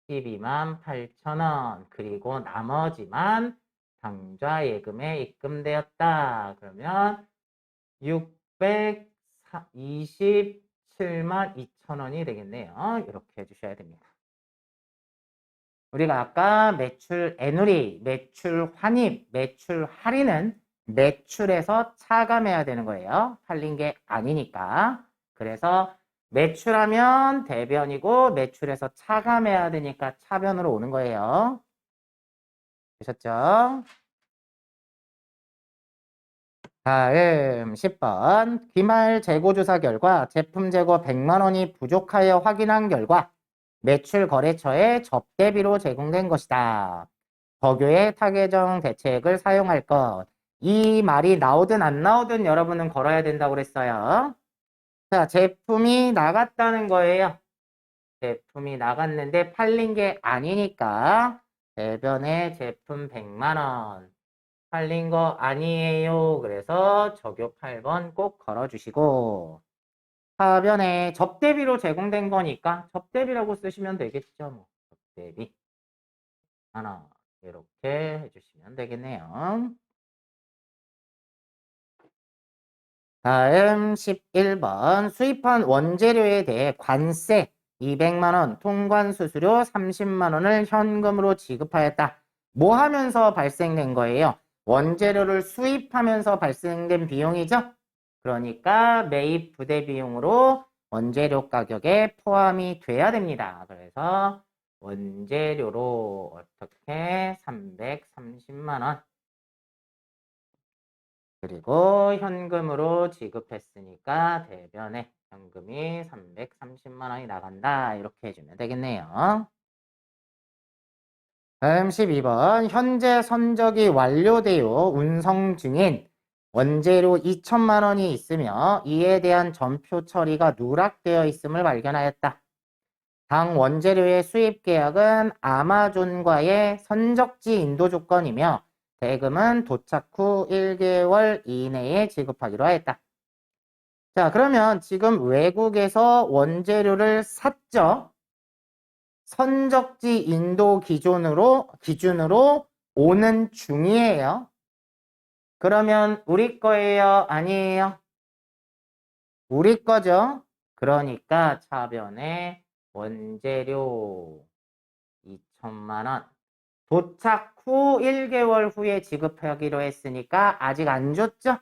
12만 8천 원 그리고 나머지만 당좌예금에 입금되었다. 그러면 627만 2천 원이 되겠네요. 이렇게 해주셔야 됩니다. 우리가 아까 매출 애누리, 매출 환입, 매출 할인은 매출에서 차감해야 되는 거예요. 팔린 게 아니니까. 그래서 매출하면 대변이고 매출에서 차감해야 되니까 차변으로 오는 거예요. 되셨죠? 다음 10번 기말 재고조사 결과 제품 재고 100만 원이 부족하여 확인한 결과 매출 거래처에 접대비로 제공된 것이다. 법규의 타개정 대책을 사용할 것. 이 말이 나오든 안 나오든 여러분은 걸어야 된다고 그랬어요. 자, 제품이 나갔다는 거예요. 제품이 나갔는데 팔린 게 아니니까 대변에 제품 100만 원. 팔린 거 아니에요. 그래서 적요 8번 꼭 걸어주시고 하변에 접대비로 제공된 거니까 접대비라고 쓰시면 되겠죠. 뭐. 접대비 하나 이렇게 해주시면 되겠네요. 다음 11번 수입한 원재료에 대해 관세 200만 원, 통관 수수료 30만 원을 현금으로 지급하였다. 뭐 하면서 발생된 거예요? 원재료를 수입하면서 발생된 비용이죠? 그러니까 매입 부대 비용으로 원재료 가격에 포함이 돼야 됩니다. 그래서 원재료로 어떻게 330만 원 그리고 현금으로 지급했으니까 대변에 현금이 330만 원이 나간다. 이렇게 해주면 되겠네요. 다음 12번 현재 선적이 완료되어 운송 중인 원재료 2천만 원이 있으며 이에 대한 전표 처리가 누락되어 있음을 발견하였다. 당 원재료의 수입 계약은 아마존과의 선적지 인도 조건이며 대금은 도착 후 1개월 이내에 지급하기로 하였다. 자, 그러면 지금 외국에서 원재료를 샀죠? 선적지 인도 기준으로 오는 중이에요. 그러면 우리 거예요? 아니에요? 우리 거죠? 그러니까 차변에 원재료 2천만 원 도착 후 1개월 후에 지급하기로 했으니까 아직 안 줬죠?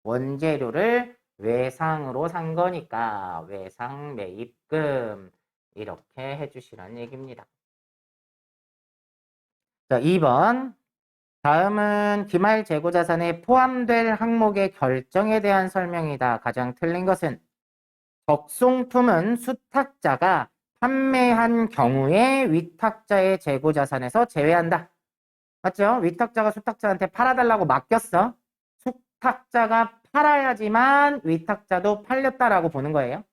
원재료를 외상으로 산 거니까 외상 매입금 이렇게 해주시라는 얘기입니다. 자, 2번 다음은 기말 재고자산에 포함될 항목의 결정에 대한 설명이다. 가장 틀린 것은 적송품은 수탁자가 판매한 경우에 위탁자의 재고자산에서 제외한다. 맞죠? 위탁자가 수탁자한테 팔아달라고 맡겼어. 수탁자가 팔아야지만 위탁자도 팔렸다라고 보는 거예요.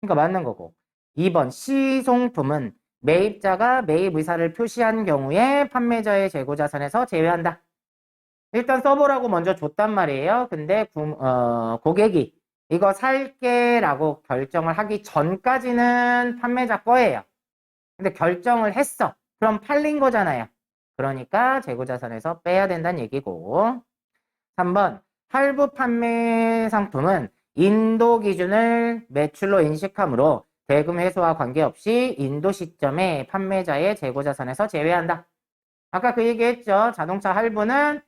그러니까 맞는 거고. 2번 시송품은 매입자가 매입 의사를 표시한 경우에 판매자의 재고자산에서 제외한다. 일단 써보라고 먼저 줬단 말이에요. 근데 고객이 이거 살게 라고 결정을 하기 전까지는 판매자 거예요. 근데 결정을 했어. 그럼 팔린 거잖아요. 그러니까 재고자산에서 빼야 된다는 얘기고. 3번 할부 판매 상품은 인도 기준을 매출로 인식하므로 대금 회수와 관계없이 인도 시점에 판매자의 재고자산에서 제외한다. 아까 그 얘기했죠. 자동차 할부는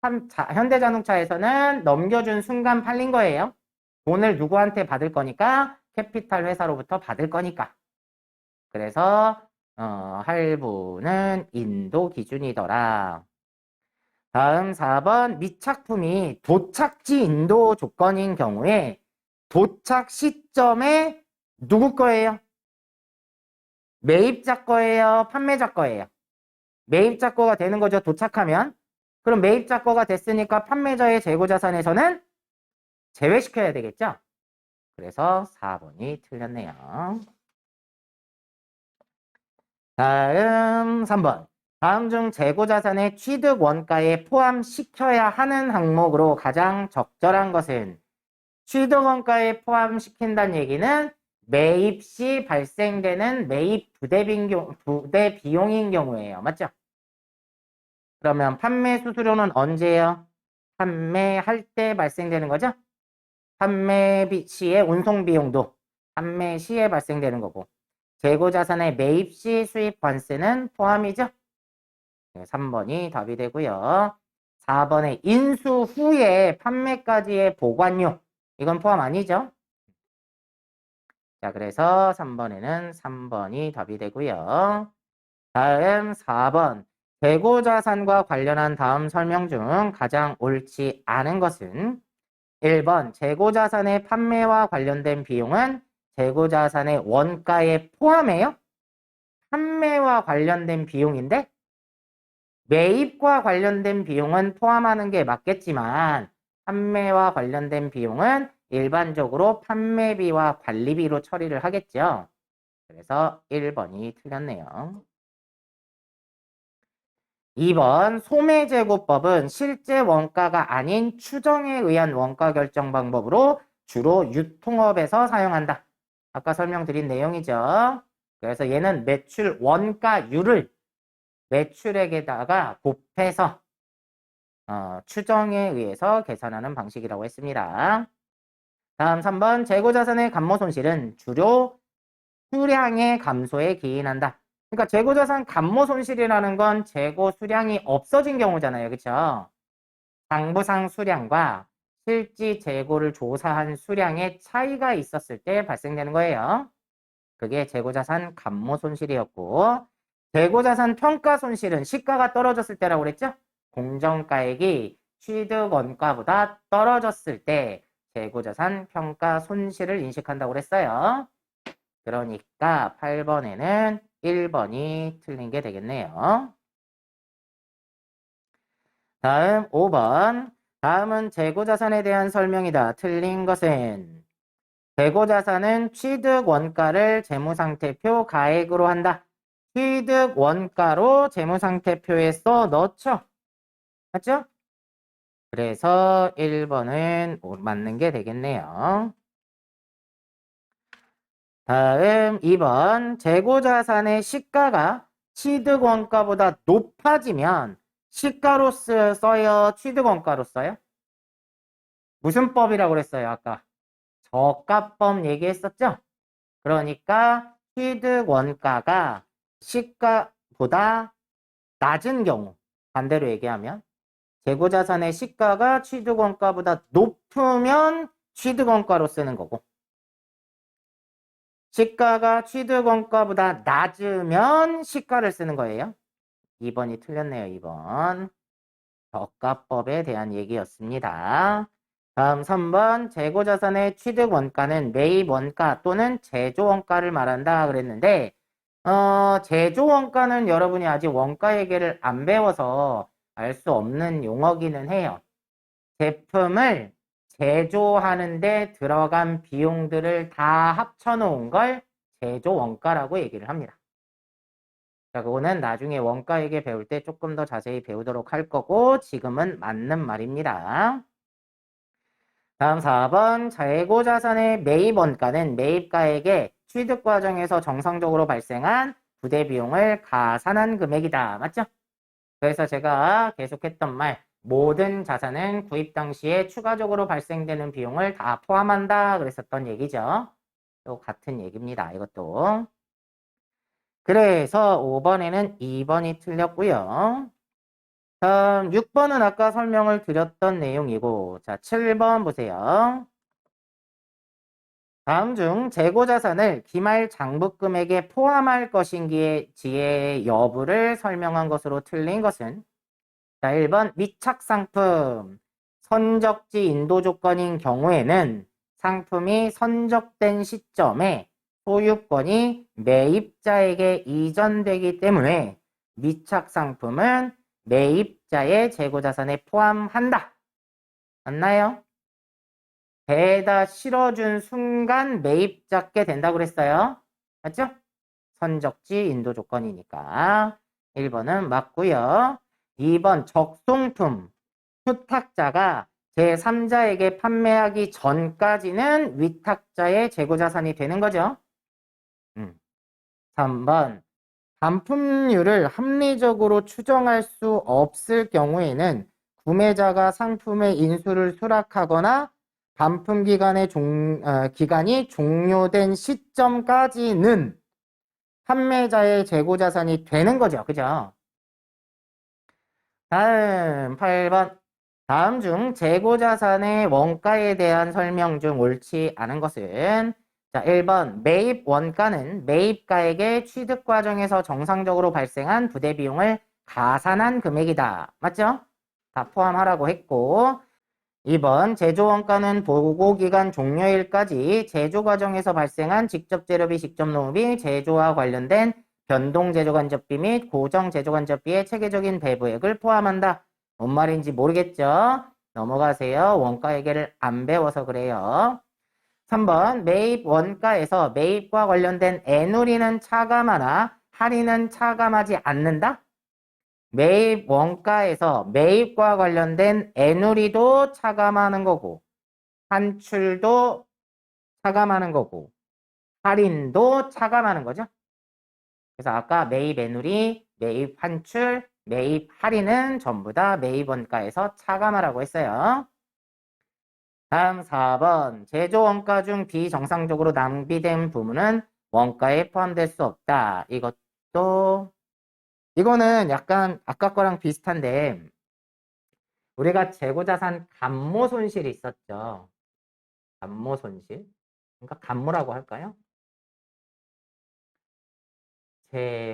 현대자동차에서는 넘겨준 순간 팔린 거예요. 돈을 누구한테 받을 거니까 캐피탈 회사로부터 받을 거니까. 그래서 할부는 인도 기준이더라. 다음 4번 미착품이 도착지 인도 조건인 경우에 도착 시점에 누구 거예요? 매입자 거예요? 판매자 거예요? 매입자 거가 되는 거죠. 도착하면. 그럼 매입자 거가 됐으니까 판매자의 재고자산에서는 제외시켜야 되겠죠? 그래서 4번이 틀렸네요. 다음 3번. 다음 중 재고자산의 취득 원가에 포함시켜야 하는 항목으로 가장 적절한 것은 취득 원가에 포함시킨다는 얘기는 매입 시 발생되는 매입 부대 비용인 경우예요. 맞죠? 그러면 판매 수수료는 언제예요? 판매할 때 발생되는 거죠? 판매 시의 운송 비용도 판매 시에 발생되는 거고 재고자산의 매입 시 수입 관세는 포함이죠? 네, 3번이 답이 되고요. 4번의 인수 후에 판매까지의 보관료 이건 포함 아니죠? 자, 그래서 3번에는 3번이 답이 되고요. 다음 4번. 재고자산과 관련한 다음 설명 중 가장 옳지 않은 것은 1번. 재고자산의 판매와 관련된 비용은 재고자산의 원가에 포함해요? 판매와 관련된 비용인데 매입과 관련된 비용은 포함하는 게 맞겠지만 판매와 관련된 비용은 일반적으로 판매비와 관리비로 처리를 하겠죠. 그래서 1번이 틀렸네요. 2번 소매제고법은 실제 원가가 아닌 추정에 의한 원가 결정 방법으로 주로 유통업에서 사용한다. 아까 설명드린 내용이죠. 그래서 얘는 매출 원가율을 매출액에다가 곱해서 추정에 의해서 계산하는 방식이라고 했습니다. 다음 3번 재고자산의 감모 손실은 주로 수량의 감소에 기인한다. 그러니까 재고자산 감모 손실이라는 건 재고 수량이 없어진 경우잖아요. 그렇죠? 장부상 수량과 실지 재고를 조사한 수량의 차이가 있었을 때 발생되는 거예요. 그게 재고자산 감모 손실이었고 재고자산 평가 손실은 시가가 떨어졌을 때라고 그랬죠? 공정가액이 취득 원가보다 떨어졌을 때 재고자산 평가 손실을 인식한다고 그랬어요. 그러니까 8번에는 1번이 틀린 게 되겠네요. 다음 5번. 다음은 재고자산에 대한 설명이다. 틀린 것은 재고자산은 취득 원가를 재무상태표 가액으로 한다. 취득 원가로 재무상태표에 써 넣죠. 맞죠? 그래서 1번은 맞는 게 되겠네요. 다음 2번 재고자산의 시가가 취득원가보다 높아지면 시가로 써요? 취득원가로 써요? 무슨 법이라고 그랬어요? 아까 저가법 얘기했었죠? 그러니까 취득원가가 시가보다 낮은 경우 반대로 얘기하면 재고자산의 시가가 취득원가보다 높으면 취득원가로 쓰는 거고 시가가 취득원가보다 낮으면 시가를 쓰는 거예요. 2번이 틀렸네요. 2번. 저가법에 대한 얘기였습니다. 다음 3번 재고자산의 취득원가는 매입원가 또는 제조원가를 말한다 그랬는데 제조원가는 여러분이 아직 원가회계를 안 배워서 알 수 없는 용어기는 해요. 제품을 제조하는데 들어간 비용들을 다 합쳐놓은 걸 제조 원가라고 얘기를 합니다. 자, 그거는 나중에 원가회계 배울 때 조금 더 자세히 배우도록 할 거고 지금은 맞는 말입니다. 다음 4번 재고자산의 매입 원가는 매입가액의 취득 과정에서 정상적으로 발생한 부대 비용을 가산한 금액이다. 맞죠? 그래서 제가 계속했던 말 모든 자산은 구입 당시에 추가적으로 발생되는 비용을 다 포함한다 그랬었던 얘기죠. 또 같은 얘기입니다. 이것도. 그래서 5번에는 2번이 틀렸고요. 다음 6번은 아까 설명을 드렸던 내용이고 자 7번 보세요. 다음 중 재고자산을 기말 장부금액에 포함할 것인지의 여부를 설명한 것으로 틀린 것은 자, 1번 위탁상품. 선적지 인도 조건인 경우에는 상품이 선적된 시점에 소유권이 매입자에게 이전되기 때문에 미착상품은 매입자의 재고자산에 포함한다. 맞나요? 배에다 실어준 순간 매입자께 된다고 그랬어요. 맞죠? 선적지 인도 조건이니까 1번은 맞고요. 2번 적송품. 수탁자가 제3자에게 판매하기 전까지는 위탁자의 재고자산이 되는 거죠. 3번 반품률을 합리적으로 추정할 수 없을 경우에는 구매자가 상품의 인수를 수락하거나 반품 기간이 종료된 시점까지는 판매자의 재고자산이 되는 거죠. 그죠? 다음 8번. 다음 중 재고자산의 원가에 대한 설명 중 옳지 않은 것은 자, 1번 매입 원가는 매입가에게 취득 과정에서 정상적으로 발생한 부대 비용을 가산한 금액이다. 맞죠? 다 포함하라고 했고 2번 제조 원가는 보고 기간 종료일까지 제조 과정에서 발생한 직접 재료비, 직접 노무비, 제조와 관련된 변동 제조 간접비 및 고정 제조 간접비의 체계적인 배부액을 포함한다. 뭔 말인지 모르겠죠? 넘어가세요. 원가 회계를 안 배워서 그래요. 3번 매입 원가에서 매입과 관련된 애누리는 차감하나 할인은 차감하지 않는다. 매입 원가에서 매입과 관련된 애누리도 차감하는 거고 환출도 차감하는 거고 할인도 차감하는 거죠. 그래서 아까 매입 애누리, 매입 환출, 매입 할인은 전부 다 매입 원가에서 차감하라고 했어요. 다음 4번 제조 원가 중 비정상적으로 낭비된 부분은 원가에 포함될 수 없다. 이거는 약간 아까 거랑 비슷한데 우리가 재고자산 감모 손실이 있었죠. 감모 손실. 그러니까 감모라고 할까요?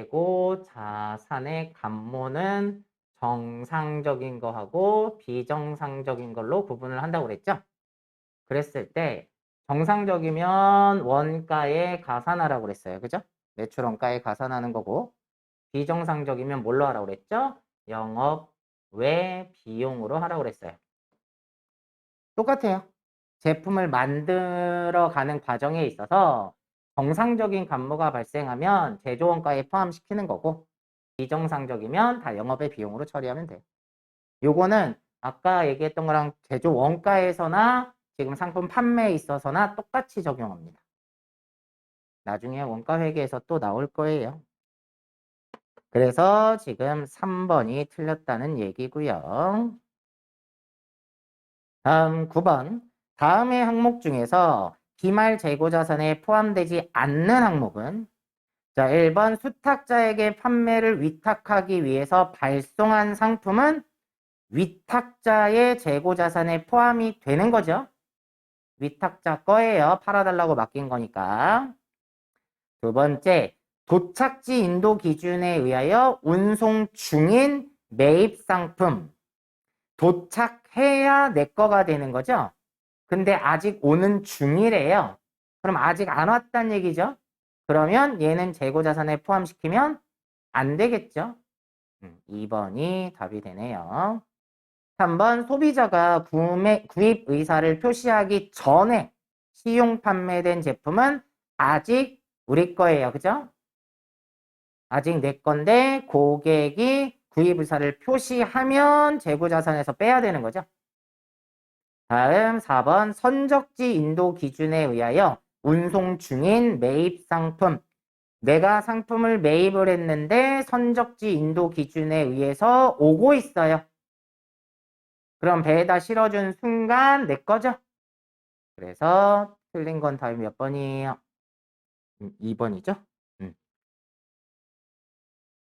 재고자산의 감모는 정상적인 거하고 비정상적인 걸로 구분을 한다고 그랬죠. 그랬을 때 정상적이면 원가에 가산하라고 그랬어요. 그죠? 매출 원가에 가산하는 거고 비정상적이면 뭘로 하라고 그랬죠? 영업 외 비용으로 하라고 그랬어요. 똑같아요. 제품을 만들어 가는 과정에 있어서 정상적인 감모가 발생하면 제조 원가에 포함시키는 거고 비정상적이면 다 영업의 비용으로 처리하면 돼요. 요거는 아까 얘기했던 거랑 제조 원가에서나 지금 상품 판매에 있어서나 똑같이 적용합니다. 나중에 원가 회계에서 또 나올 거예요. 그래서 지금 3번이 틀렸다는 얘기고요. 다음 9번. 다음의 항목 중에서 기말 재고자산에 포함되지 않는 항목은 자, 1번 수탁자에게 판매를 위탁하기 위해서 발송한 상품은 위탁자의 재고자산에 포함이 되는 거죠. 위탁자 거예요. 팔아달라고 맡긴 거니까. 두 번째, 도착지 인도 기준에 의하여 운송 중인 매입 상품. 도착해야 내 거가 되는 거죠. 근데 아직 오는 중이래요. 그럼 아직 안 왔단 얘기죠. 그러면 얘는 재고자산에 포함시키면 안 되겠죠. 2번이 답이 되네요. 3번 소비자가 구입 의사를 표시하기 전에 시용 판매된 제품은 아직 우리 거예요. 그죠? 아직 내 건데 고객이 구입 의사를 표시하면 재고자산에서 빼야 되는 거죠. 다음 4번 선적지 인도 기준에 의하여 운송 중인 매입 상품. 내가 상품을 매입을 했는데 선적지 인도 기준에 의해서 오고 있어요. 그럼 배에다 실어준 순간 내 거죠? 그래서 틀린 건 답이 몇 번이에요? 2번이죠?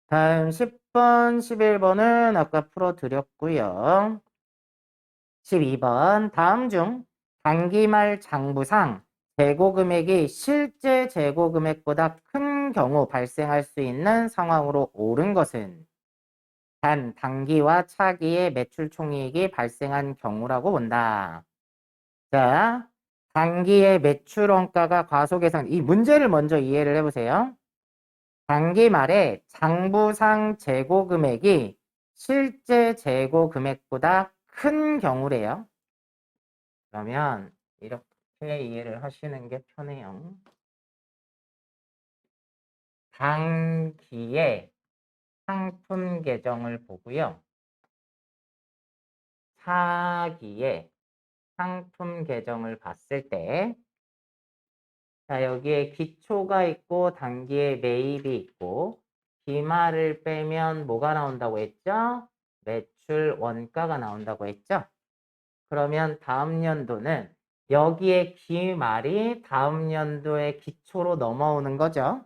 다음 10번, 11번은 아까 풀어드렸고요. 12번 다음 중 단기말 장부상 재고 금액이 실제 재고 금액보다 큰 경우 발생할 수 있는 상황으로 옳은 것은 단 단기와 차기의 매출 총이익이 발생한 경우라고 본다. 자, 단기의 매출 원가가 과소계산. 이 문제를 먼저 이해를 해보세요. 단기 말에 장부상 재고 금액이 실제 재고 금액보다 큰 경우래요. 그러면 이렇게 이해를 하시는 게 편해요. 단기의 상품 계정을 보고요. 차기의 상품 계정을 봤을 때, 자, 여기에 기초가 있고 단기에 매입이 있고 기말을 빼면 뭐가 나온다고 했죠? 매출 원가가 나온다고 했죠? 그러면 다음 연도는 여기에 기말이 다음 연도의 기초로 넘어오는 거죠.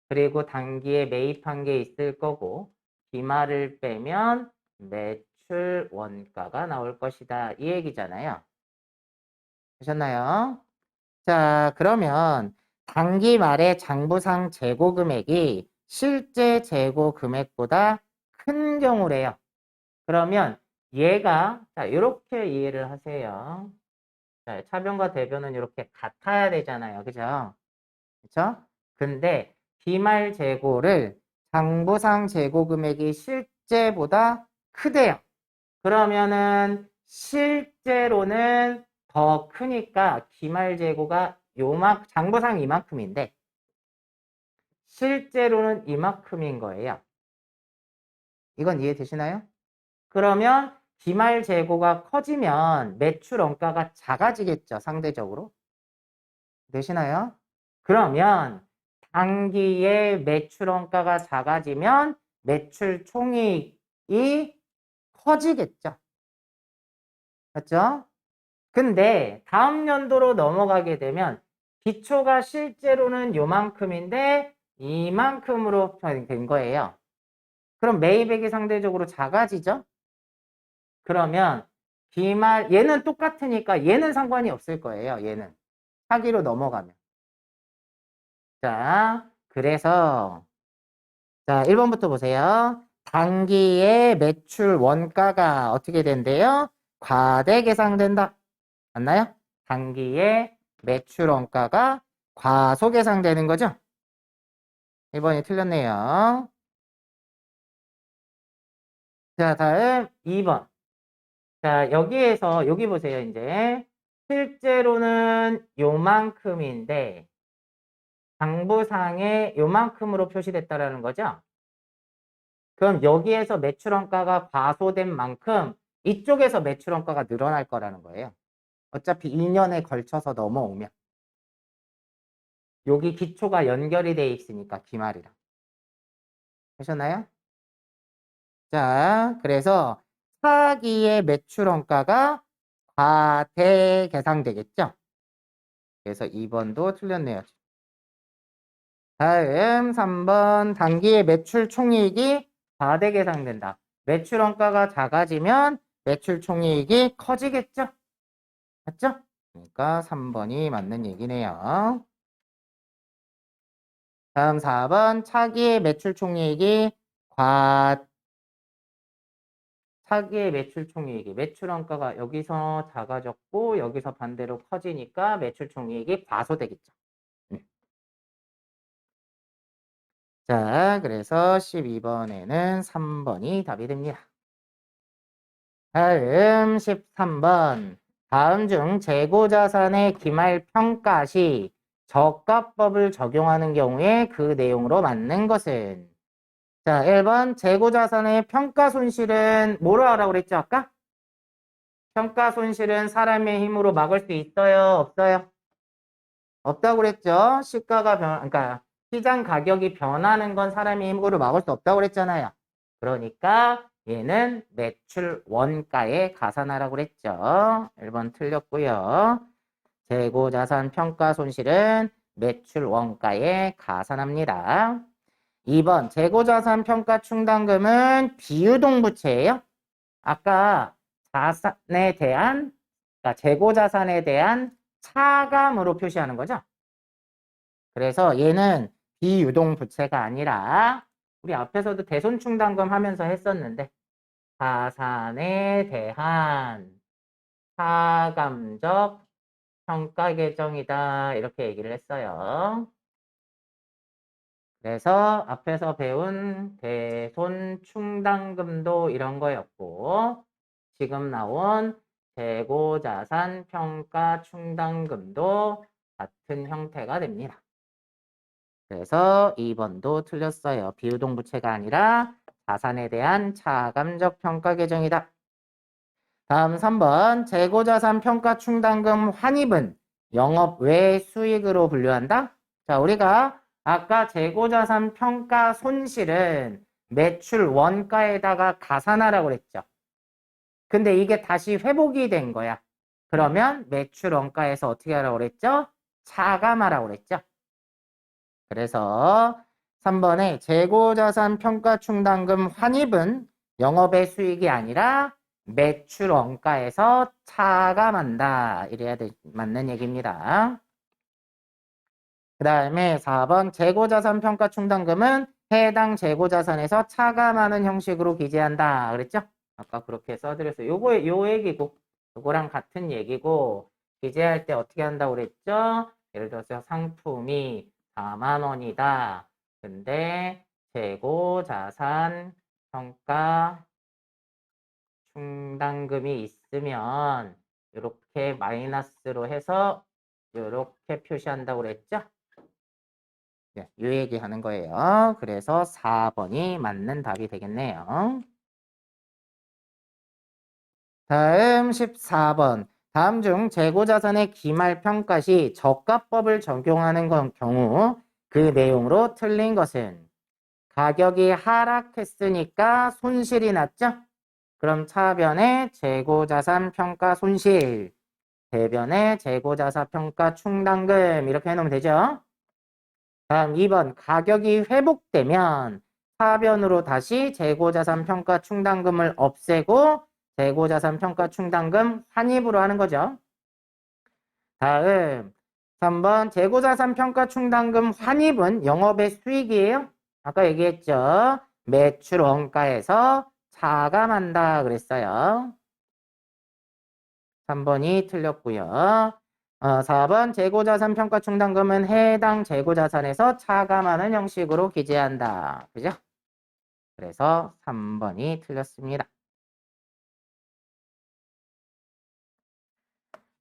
그리고 단기에 매입한 게 있을 거고 기말을 빼면 매출 원가가 나올 것이다. 이 얘기잖아요. 되셨나요? 자, 그러면 단기 말에 장부상 재고 금액이 실제 재고 금액보다 큰 경우래요. 그러면 얘가 자, 이렇게 이해를 하세요. 자, 차변과 대변은 이렇게 같아야 되잖아요. 그죠? 그쵸? 근데 기말 재고를 장부상 재고 금액이 실제보다 크대요. 그러면은 실제로는 더 크니까 기말 재고가 장부상 이만큼인데 실제로는 이만큼인 거예요. 이건 이해되시나요? 그러면 기말 재고가 커지면 매출 원가가 작아지겠죠, 상대적으로. 되시나요? 그러면 단기에 매출 원가가 작아지면 매출 총이익이 커지겠죠. 맞죠? 근데 다음 연도로 넘어가게 되면 기초가 실제로는 요만큼인데 이만큼으로 된 거예요. 그럼 매입액이 상대적으로 작아지죠? 그러면 기말 얘는 똑같으니까 얘는 상관이 없을 거예요. 얘는 차기로 넘어가면. 자, 그래서 자, 1번부터 보세요. 단기의 매출 원가가 어떻게 된대요? 과대 계상된다. 맞나요? 단기의 매출 원가가 과소 계상되는 거죠? 1번이 틀렸네요. 자, 다음 2번. 자, 여기에서 여기 보세요. 이제 실제로는 요만큼인데 장부상에 요만큼으로 표시됐다라는 거죠? 그럼 여기에서 매출원가가 과소된 만큼 이쪽에서 매출원가가 늘어날 거라는 거예요. 어차피 2년에 걸쳐서 넘어오면. 여기 기초가 연결이 돼 있으니까 기말이랑. 되셨나요? 자, 그래서 차기의 매출원가가 과대 계상되겠죠? 그래서 2번도 틀렸네요. 다음 3번 단기의 매출 총이익이 과대 계상된다. 매출 원가가 작아지면 매출 총이익이 커지겠죠? 맞죠? 그러니까 3번이 맞는 얘기네요. 다음 4번 차기의 매출 총이익이 차기의 매출 총이익이 매출 원가가 여기서 작아졌고 여기서 반대로 커지니까 매출 총이익이 과소되겠죠. 자, 그래서 12번에는 3번이 답이 됩니다. 다음 13번. 다음 중 재고자산의 기말 평가 시 저가법을 적용하는 경우에 그 내용으로 맞는 것은? 자, 1번 재고자산의 평가 손실은 뭐로 하라고 그랬죠, 아까? 평가 손실은 사람의 힘으로 막을 수 있어요, 없어요? 없다고 그랬죠? 그러니까 시장 가격이 변하는 건 사람의 힘으로 막을 수 없다고 그랬잖아요. 그러니까 얘는 매출 원가에 가산하라고 그랬죠. 1번 틀렸고요. 재고자산 평가 손실은 매출 원가에 가산합니다. 2번 재고자산 평가 충당금은 비유동 부채예요. 아까 자산에 대한 그러니까 재고자산에 대한 차감으로 표시하는 거죠. 그래서 얘는 비유동 부채가 아니라 우리 앞에서도 대손충당금 하면서 했었는데 자산에 대한 차감적 평가 계정이다 이렇게 얘기를 했어요. 그래서 앞에서 배운 대손충당금도 이런 거였고 지금 나온 재고자산 평가 충당금도 같은 형태가 됩니다. 그래서 2번도 틀렸어요. 비유동부채가 아니라 자산에 대한 차감적 평가 계정이다. 다음 3번 재고자산 평가 충당금 환입은 영업 외 수익으로 분류한다. 자, 우리가 아까 재고자산 평가 손실은 매출 원가에다가 가산하라고 그랬죠. 근데 이게 다시 회복이 된 거야. 그러면 매출 원가에서 어떻게 하라고 그랬죠? 차감하라고 그랬죠. 그래서 3번에 재고자산 평가 충당금 환입은 영업의 수익이 아니라 매출 원가에서 차감한다. 이래야 맞는 얘기입니다. 그 다음에 4번 재고자산 평가 충당금은 해당 재고자산에서 차감하는 형식으로 기재한다. 그랬죠? 아까 그렇게 써드렸어요. 요 얘기고, 요거랑 같은 얘기고, 기재할 때 어떻게 한다고 그랬죠? 예를 들어서 상품이 4만 원이다. 근데 재고자산 평가 충당금이 있으면 이렇게 마이너스로 해서 이렇게 표시한다고 그랬죠? 네, 이 얘기 하는 거예요. 그래서 4번이 맞는 답이 되겠네요. 다음 14번. 다음 중 재고자산의 기말평가 시 저가법을 적용하는 경우 그 내용으로 틀린 것은 가격이 하락했으니까 손실이 났죠? 그럼 차변에 재고자산 평가 손실, 대변에 재고자산 평가 충당금 이렇게 해놓으면 되죠? 다음 2번 가격이 회복되면 하변으로 다시 재고자산 평가 충당금을 없애고 재고자산 평가 충당금 환입으로 하는 거죠. 다음 3번 재고자산 평가 충당금 환입은 영업의 수익이에요. 아까 얘기했죠. 매출 원가에서 차감한다 그랬어요. 3번이 틀렸고요. 4번 재고자산 평가 충당금은 해당 재고자산에서 차감하는 형식으로 기재한다. 그죠? 그래서 3번이 틀렸습니다.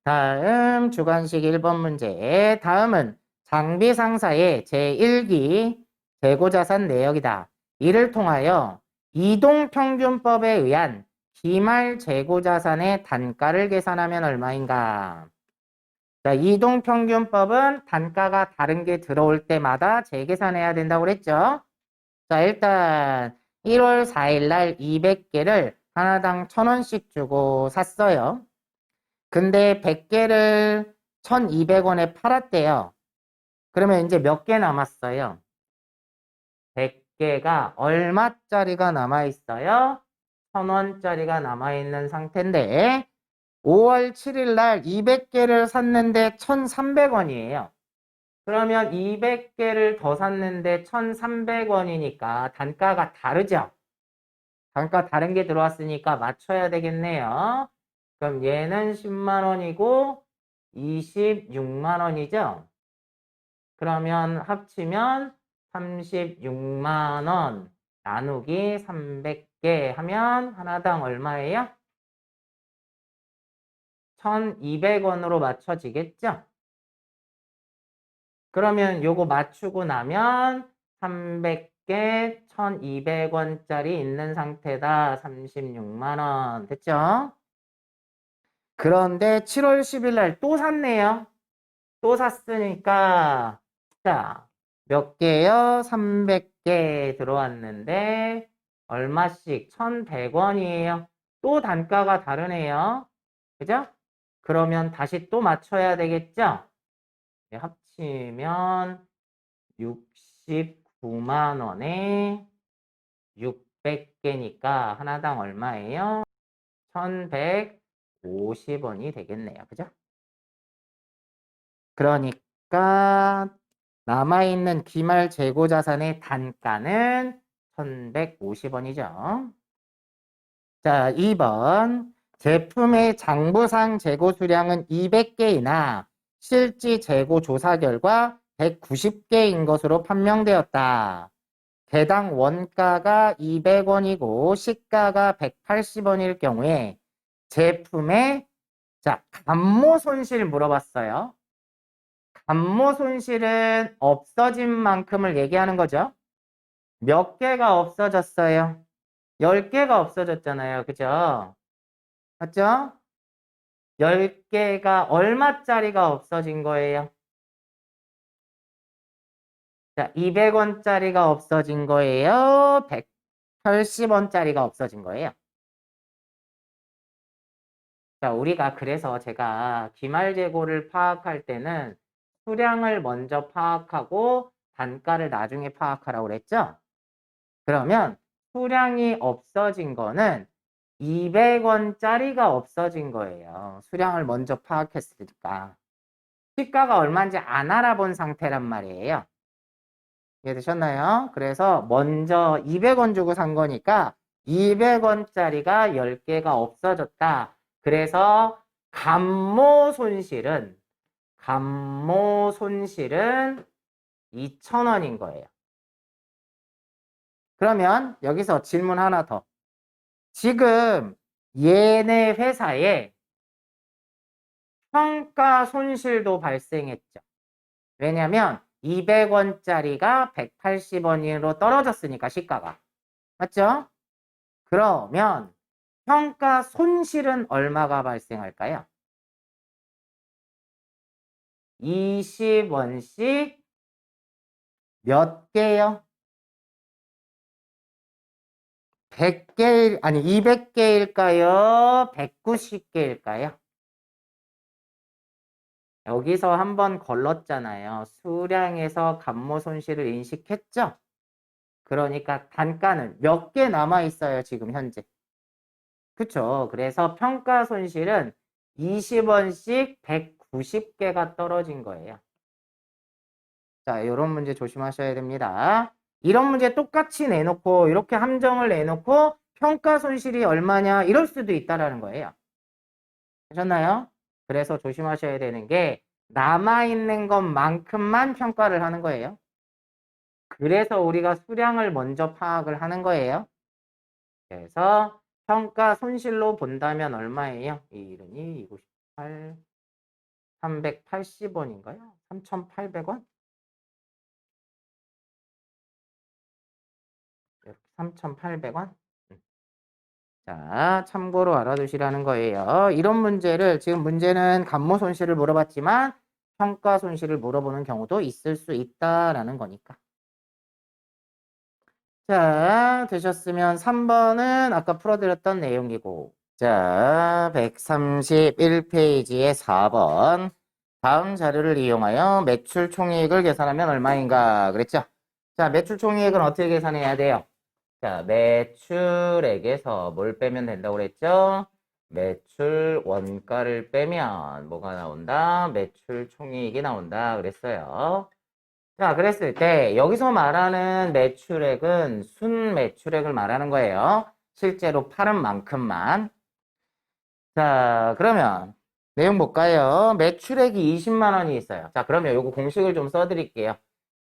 다음 주관식 1번 문제. 다음은 장비 상사의 제1기 재고자산 내역이다. 이를 통하여 이동평균법에 의한 기말 재고자산의 단가를 계산하면 얼마인가? 자, 이동평균법은 단가가 다른 게 들어올 때마다 재계산해야 된다고 그랬죠? 자, 일단 1월 4일 날 200개를 하나당 1,000원씩 주고 샀어요. 근데 100개를 1,200원에 팔았대요. 그러면 이제 몇 개 남았어요? 100개가 얼마짜리가 남아있어요? 1,000원짜리가 남아있는 상태인데 5월 7일 날 200개를 샀는데 1,300원이에요. 그러면 200개를 더 샀는데 1,300원이니까 단가가 다르죠? 단가 다른 게 들어왔으니까 맞춰야 되겠네요. 그럼 얘는 10만 원이고 26만 원이죠? 그러면 합치면 36만 원 나누기 300개 하면 하나당 얼마예요? 1,200원으로 맞춰지겠죠? 그러면 요거 맞추고 나면 300개 1,200원짜리 있는 상태다. 36만 원. 됐죠? 그런데 7월 10일 날 또 샀네요. 또 샀으니까 자, 몇 개요? 300개 들어왔는데 얼마씩? 1,100원이에요. 또 단가가 다르네요. 그죠? 그러면 다시 또 맞춰야 되겠죠? 네, 합치면 69만 원에 600개니까 하나당 얼마예요? 1,150원이 되겠네요. 그죠? 그러니까 남아있는 기말 재고자산의 단가는 1150원이죠. 자, 2번. 제품의 장부상 재고 수량은 200개이나 실지 재고 조사 결과 190개인 것으로 판명되었다. 개당 원가가 200원이고 시가가 180원일 경우에 제품의 자, 감모 손실 물어봤어요. 감모 손실은 없어진 만큼을 얘기하는 거죠. 몇 개가 없어졌어요? 10개가 없어졌잖아요. 그죠? 맞죠? 10개가 얼마짜리가 없어진 거예요? 자, 200원짜리가 없어진 거예요? 180원짜리가 없어진 거예요? 자, 우리가 그래서 제가 기말재고를 파악할 때는 수량을 먼저 파악하고 단가를 나중에 파악하라고 그랬죠? 그러면 수량이 없어진 거는 200원짜리가 없어진 거예요. 수량을 먼저 파악했으니까. 시가가 얼마인지 안 알아본 상태란 말이에요. 이해되셨나요? 그래서 먼저 200원 주고 산 거니까 200원짜리가 10개가 없어졌다. 그래서 감모 손실은 2,000원인 거예요. 그러면 여기서 질문 하나 더. 지금 얘네 회사에 평가 손실도 발생했죠. 왜냐면 200원짜리가 180원으로 떨어졌으니까 시가가. 맞죠? 그러면 평가 손실은 얼마가 발생할까요? 20원씩 몇 개요? 100개, 아니 200개일까요? 190개일까요? 여기서 한번 걸렀잖아요. 수량에서 감모 손실을 인식했죠? 그러니까 단가는 몇 개 남아 있어요, 지금 현재. 그쵸? 그래서 평가 손실은 20원씩 190개가 떨어진 거예요. 자, 이런 문제 조심하셔야 됩니다. 이런 문제 똑같이 내놓고 이렇게 함정을 내놓고 평가 손실이 얼마냐 이럴 수도 있다라는 거예요. 하셨나요? 그래서 조심하셔야 되는 게 남아있는 것만큼만 평가를 하는 거예요. 그래서 우리가 수량을 먼저 파악을 하는 거예요. 그래서 평가 손실로 본다면 얼마예요? 1은 2, 98, 380원인가요? 3,800원? 이렇게 3,800원? 자, 참고로 알아두시라는 거예요. 이런 문제를, 지금 문제는 감모 손실을 물어봤지만 평가 손실을 물어보는 경우도 있을 수 있다라는 거니까. 자, 되셨으면 3번은 아까 풀어드렸던 내용이고. 자, 131페이지의 4번. 다음 자료를 이용하여 매출 총이익을 계산하면 얼마인가 그랬죠? 자, 매출 총이익은 어떻게 계산해야 돼요? 자, 매출액에서 뭘 빼면 된다고 그랬죠? 매출 원가를 빼면 뭐가 나온다? 매출 총이익이 나온다 그랬어요. 자, 그랬을 때 여기서 말하는 매출액은 순 매출액을 말하는 거예요. 실제로 팔은 만큼만. 자, 그러면 내용 볼까요? 매출액이 20만 원이 있어요. 자, 그러면 요거 공식을 좀 써드릴게요.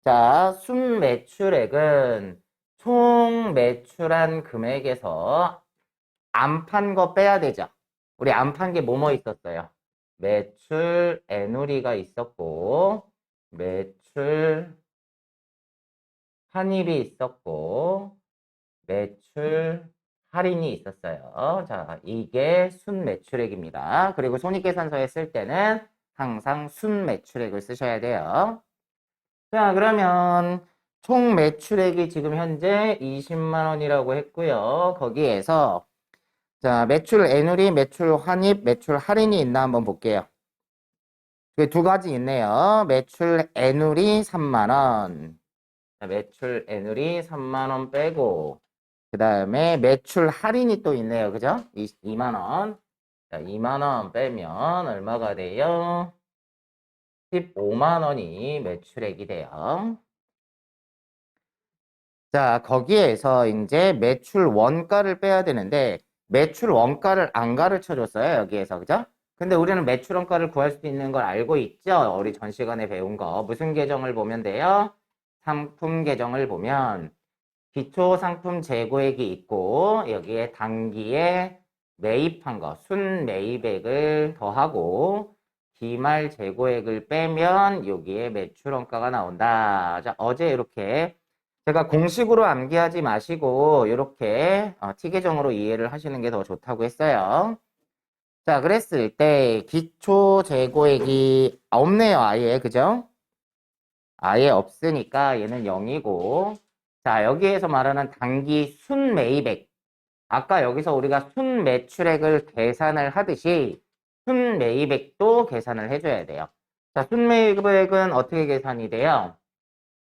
자, 순 매출액은 총 매출한 금액에서 안 판 거 빼야 되죠. 우리 안 판 게 뭐뭐 있었어요? 매출 애누리가 있었고, 매출 환입이 있었고, 매출 할인이 있었어요. 자, 이게 순 매출액입니다. 그리고 손익계산서에 쓸 때는 항상 순 매출액을 쓰셔야 돼요. 자, 그러면 총 매출액이 지금 현재 20만 원이라고 했고요. 거기에서 자, 매출 애누리, 매출 환입, 매출 할인이 있나 한번 볼게요. 그 두 가지 있네요. 매출 애누리 3만 원. 자, 매출 애누리 3만 원 빼고 그 다음에 매출 할인이 또 있네요. 그죠? 2만 원. 자, 2만 원 빼면 얼마가 돼요? 15만 원이 매출액이 돼요. 자, 거기에서 이제 매출 원가를 빼야 되는데 매출 원가를 안 가르쳐 줬어요, 여기에서. 그죠? 근데 우리는 매출 원가를 구할 수 있는 걸 알고 있죠? 우리 전 시간에 배운 거. 무슨 계정을 보면 돼요? 상품 계정을 보면 기초 상품 재고액이 있고 여기에 단기에 매입한 거, 순 매입액을 더하고 기말 재고액을 빼면 여기에 매출 원가가 나온다. 자, 어제 이렇게 제가 공식으로 암기하지 마시고 이렇게 T 계정으로 이해를 하시는 게 더 좋다고 했어요. 자, 그랬을 때 기초 재고액이 없네요, 아예. 그죠? 아예 없으니까 얘는 0이고 자, 여기에서 말하는 단기 순 매입액. 아까 여기서 우리가 순 매출액을 계산을 하듯이 순 매입액도 계산을 해줘야 돼요. 자, 순 매입액은 어떻게 계산이 돼요?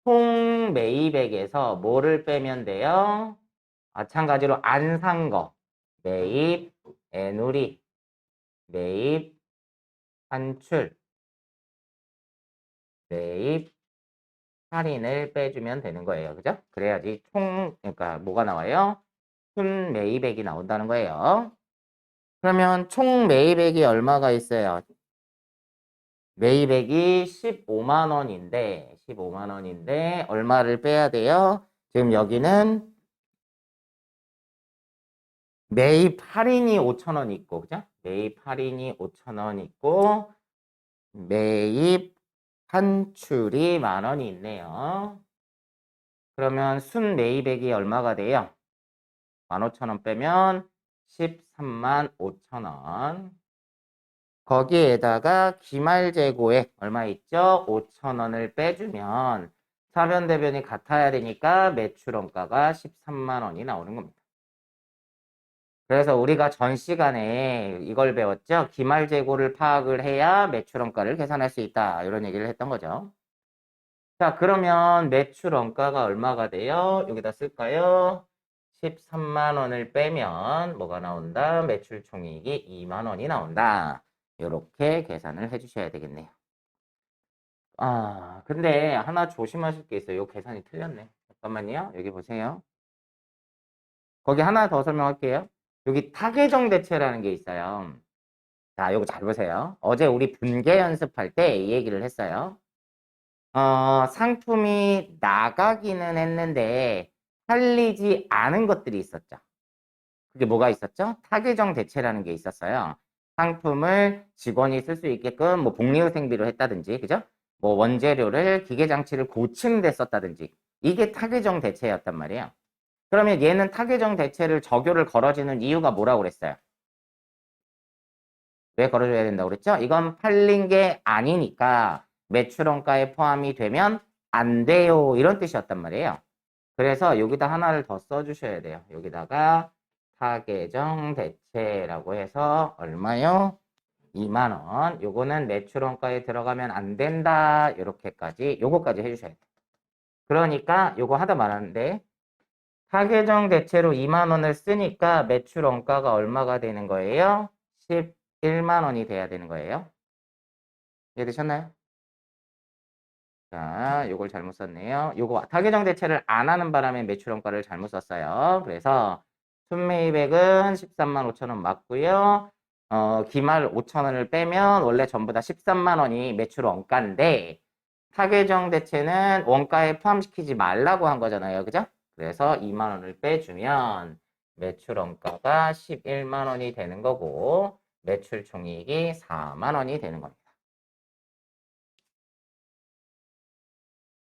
총 매입액에서 뭐를 빼면 돼요? 마찬가지로 안 산 거. 매입, 애누리, 매입, 환출, 매입, 할인을 빼주면 되는 거예요. 그죠? 그래야지 그러니까 뭐가 나와요? 순 매입액이 나온다는 거예요. 그러면 총 매입액이 얼마가 있어요? 매입액이 15만 원인데, 15만 원인데, 얼마를 빼야 돼요? 지금 여기는 매입 할인이 5천 원 있고, 그죠? 매입 할인이 5천 원 있고, 매입 환출이 만 원이 있네요. 그러면 순 매입액이 얼마가 돼요? 15,000원 빼면 13만 5천 원. 거기에다가 기말재고액 얼마 있죠? 5천 원을 빼주면 사변 대변이 같아야 되니까 매출원가가 13만 원이 나오는 겁니다. 그래서 우리가 전 시간에 이걸 배웠죠? 기말재고를 파악을 해야 매출원가를 계산할 수 있다. 이런 얘기를 했던 거죠. 자, 그러면 매출원가가 얼마가 돼요? 여기다 쓸까요? 13만 원을 빼면 뭐가 나온다? 매출 총이익이 2만 원이 나온다. 이렇게 계산을 해주셔야 되겠네요. 아, 근데 하나 조심하실 게 있어요. 이 계산이 틀렸네. 잠깐만요. 여기 보세요. 거기 하나 더 설명할게요. 여기 타계정 대체라는 게 있어요. 자, 요거 잘 보세요. 어제 우리 분계 연습할 때 이 얘기를 했어요. 상품이 나가기는 했는데 팔리지 않은 것들이 있었죠. 그게 뭐가 있었죠? 타계정 대체라는 게 있었어요. 상품을 직원이 쓸 수 있게끔 뭐 복리후생비로 했다든지, 그죠? 뭐 원재료를 기계장치를 고치는 데 썼다든지 이게 타계정 대체였단 말이에요. 그러면 얘는 타계정 대체를 적용을 걸어지는 이유가 뭐라고 그랬어요? 왜 걸어줘야 된다고 그랬죠? 이건 팔린 게 아니니까 매출원가에 포함이 되면 안 돼요. 이런 뜻이었단 말이에요. 그래서 여기다 하나를 더 써주셔야 돼요. 여기다가 타계정 대체라고 해서 얼마요? 2만 원. 요거는 매출원가에 들어가면 안 된다. 이렇게까지 요거까지 해주셔야 돼요. 그러니까 요거 하다 말았는데 타계정 대체로 2만 원을 쓰니까 매출원가가 얼마가 되는 거예요? 11만 원이 돼야 되는 거예요. 이해되셨나요? 자, 요걸 잘못 썼네요. 요거 타계정 대체를 안 하는 바람에 매출원가를 잘못 썼어요. 그래서 순매입액은 13만 5천 원 맞고요. 기말 5천 원을 빼면 원래 전부 다 13만 원이 매출원가인데 타계정 대체는 원가에 포함시키지 말라고 한 거잖아요. 그죠? 그래서 2만 원을 빼주면 매출원가가 11만 원이 되는 거고 매출 총이익이 4만 원이 되는 겁니다.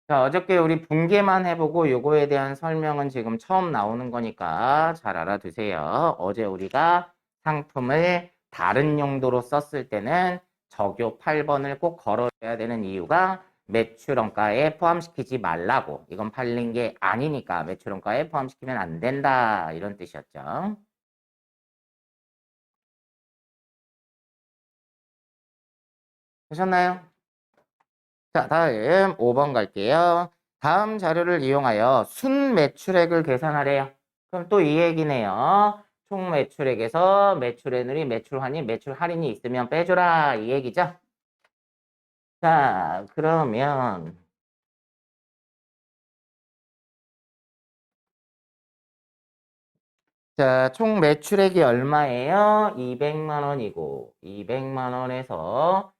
자, 어저께 우리 분계만 해보고 요거에 대한 설명은 지금 처음 나오는 거니까 잘 알아두세요. 어제 우리가 상품을 다른 용도로 썼을 때는 적요 8번을 꼭 걸어줘야 되는 이유가 매출원가에 포함시키지 말라고. 이건 팔린 게 아니니까 매출원가에 포함시키면 안 된다. 이런 뜻이었죠. 되셨나요? 자, 다음 5번 갈게요. 다음 자료를 이용하여 순매출액을 계산하래요. 그럼 또 이 얘기네요. 총 매출액에서 매출에누리, 매출환입, 매출할인이 있으면 빼줘라. 이 얘기죠. 자, 그러면 자, 총 매출액이 얼마예요? 200만 원이고, 200만 원에서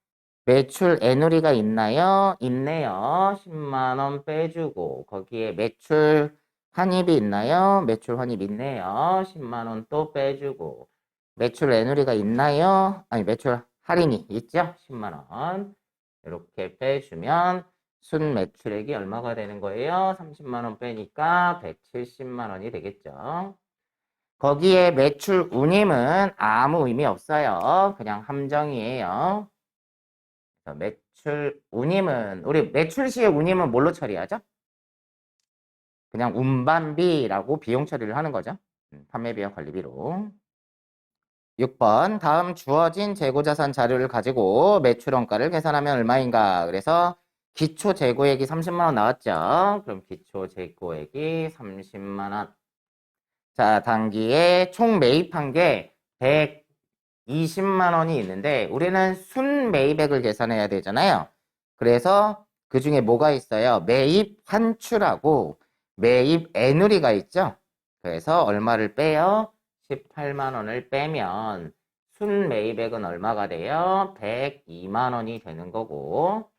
매출 애누리가 있나요? 있네요. 10만 원 빼주고, 거기에 매출 환입이 있나요? 매출 환입 있네요. 10만 원 또 빼주고, 매출 애누리가 있나요? 아니, 매출 할인이 있죠? 10만 원. 이렇게 빼주면 순 매출액이 얼마가 되는 거예요? 30만 원 빼니까 170만 원이 되겠죠. 거기에 매출 운임은 아무 의미 없어요. 그냥 함정이에요. 그래서 매출 운임은 우리 매출 시의 운임은 뭘로 처리하죠? 그냥 운반비라고 비용 처리를 하는 거죠. 판매비와 관리비로. 6번 다음 주어진 재고자산 자료를 가지고 매출 원가를 계산하면 얼마인가? 그래서 기초 재고액이 30만 원 나왔죠. 그럼 기초 재고액이 30만 원. 자, 단기에 총 매입한 게 120만 원이 있는데 우리는 순 매입액을 계산해야 되잖아요. 그래서 그 중에 뭐가 있어요? 매입 환출하고 매입 애누리가 있죠. 그래서 얼마를 빼요? 18만 원을 빼면 순 매입액은 얼마가 돼요? 102만 원이 되는 거고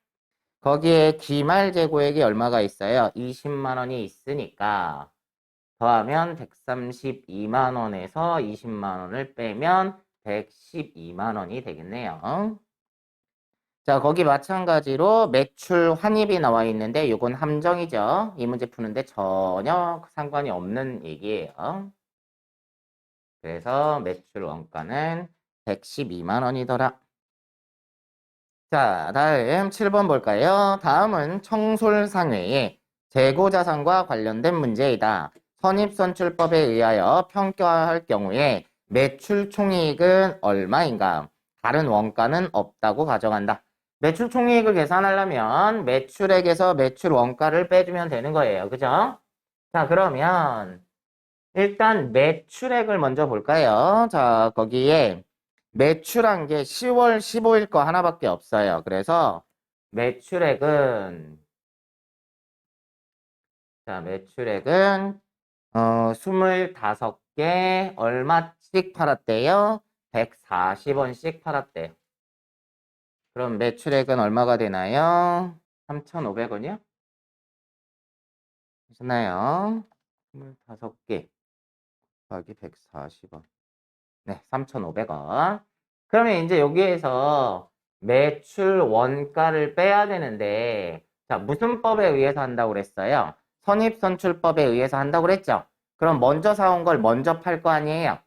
거기에 기말 재고액이 얼마가 있어요? 20만 원이 있으니까 더하면 132만 원에서 20만 원을 빼면 112만 원이 되겠네요. 자, 거기 마찬가지로 매출 환입이 나와 있는데 이건 함정이죠. 이 문제 푸는데 전혀 상관이 없는 얘기예요. 그래서 매출 원가는 112만 원이더라. 자, 다음 7번 볼까요? 다음은 청솔상회의 재고자산과 관련된 문제이다. 선입선출법에 의하여 평가할 경우에 매출 총이익은 얼마인가? 다른 원가는 없다고 가정한다. 매출 총이익을 계산하려면 매출액에서 매출 원가를 빼주면 되는 거예요. 그죠? 자, 그러면 일단 매출액을 먼저 볼까요? 자, 거기에 매출한 게 10월 15일 거 하나밖에 없어요. 그래서 매출액은 자, 매출액은 25개 얼마씩 팔았대요? 140원씩 팔았대요. 그럼 매출액은 얼마가 되나요? 3,500원이요? 되나요? 25개 곱하기 140원. 네, 3,500원. 그러면 이제 여기에서 매출 원가를 빼야 되는데, 자, 무슨 법에 의해서 한다고 그랬어요? 선입선출법에 의해서 한다고 그랬죠? 그럼 먼저 사온 걸 먼저 팔 거 아니에요?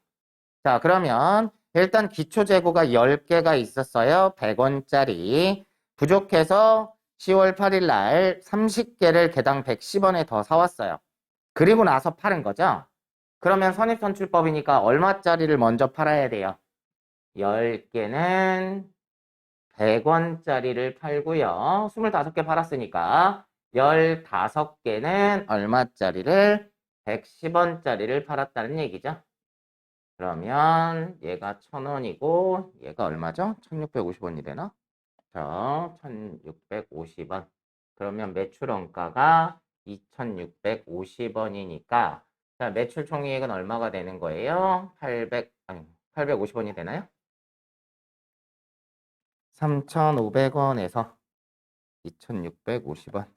자, 그러면 일단 기초재고가 10개가 있었어요. 100원짜리. 부족해서 10월 8일 날 30개를 개당 110원에 더 사왔어요. 그리고 나서 파는 거죠? 그러면 선입선출법이니까 얼마짜리를 먼저 팔아야 돼요? 10개는 100원짜리를 팔고요. 25개 팔았으니까 15개는 얼마짜리를? 110원짜리를 팔았다는 얘기죠. 그러면 얘가 1,000원이고 얘가 얼마죠? 1,650원이 되나? 저 1,650원. 그러면 매출 원가가 2,650원이니까 자, 매출 총이익은 얼마가 되는 거예요? 850원이 되나요? 3,500원에서 2,650원.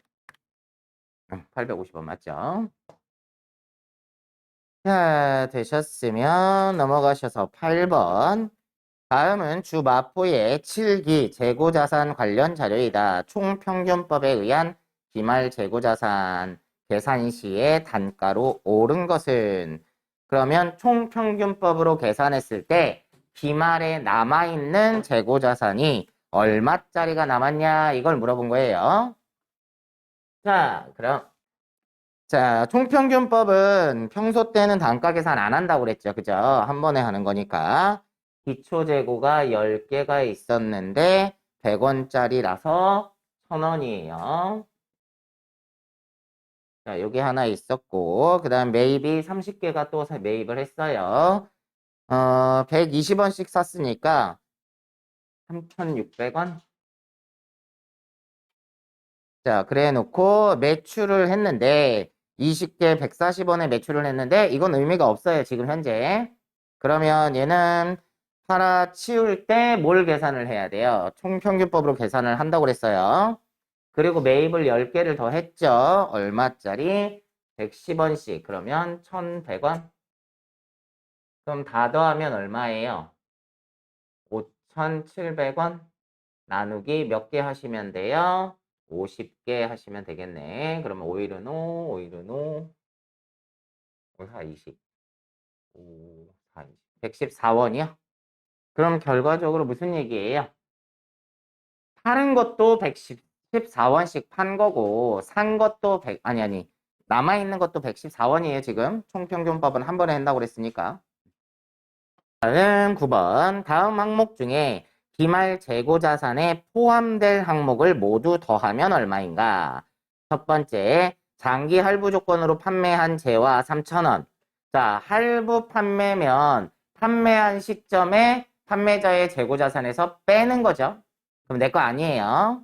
850원 맞죠? 자, 되셨으면 넘어가셔서 8번. 다음은 주 마포의 7기 재고자산 관련 자료이다. 총평균법에 의한 기말 재고자산 계산 시에 단가로 오른 것은 그러면 총평균법으로 계산했을 때 기말에 남아있는 재고자산이 얼마짜리가 남았냐 이걸 물어본 거예요. 자, 그럼 총평균법은 평소 때는 단가 계산 안 한다고 그랬죠. 그죠? 한 번에 하는 거니까. 기초재고가 10개가 있었는데 100원짜리라서 1,000원이에요. 자, 여기 하나 있었고 그 다음 매입이 30개가 또 매입을 했어요. 120원씩 샀으니까 3,600원. 자, 그래 놓고 매출을 했는데 20개 140원에 매출을 했는데 이건 의미가 없어요. 지금 현재. 그러면 얘는 팔아치울 때 뭘 계산을 해야 돼요? 총평균법으로 계산을 한다고 그랬어요. 그리고 매입을 10개를 더 했죠. 얼마짜리? 110원씩. 그러면 1,100원. 그럼 다 더하면 얼마예요? 5,700원. 나누기 몇 개 하시면 돼요? 50개 하시면 되겠네. 그러면 5일은 5, 5일은 5, 5, 4, 20. 5, 4, 20. 114원이요? 그럼 결과적으로 무슨 얘기예요? 파는 것도 114원씩 판 거고, 산 것도 아니, 남아있는 것도 114원이에요, 지금. 총평균법은 한 번에 한다고 그랬으니까. 다음 9번. 다음 항목 중에 기말 재고 자산에 포함될 항목을 모두 더하면 얼마인가? 첫 번째, 장기 할부 조건으로 판매한 재화 3,000원. 자, 할부 판매면 판매한 시점에 판매자의 재고 자산에서 빼는 거죠. 그럼 내 거 아니에요.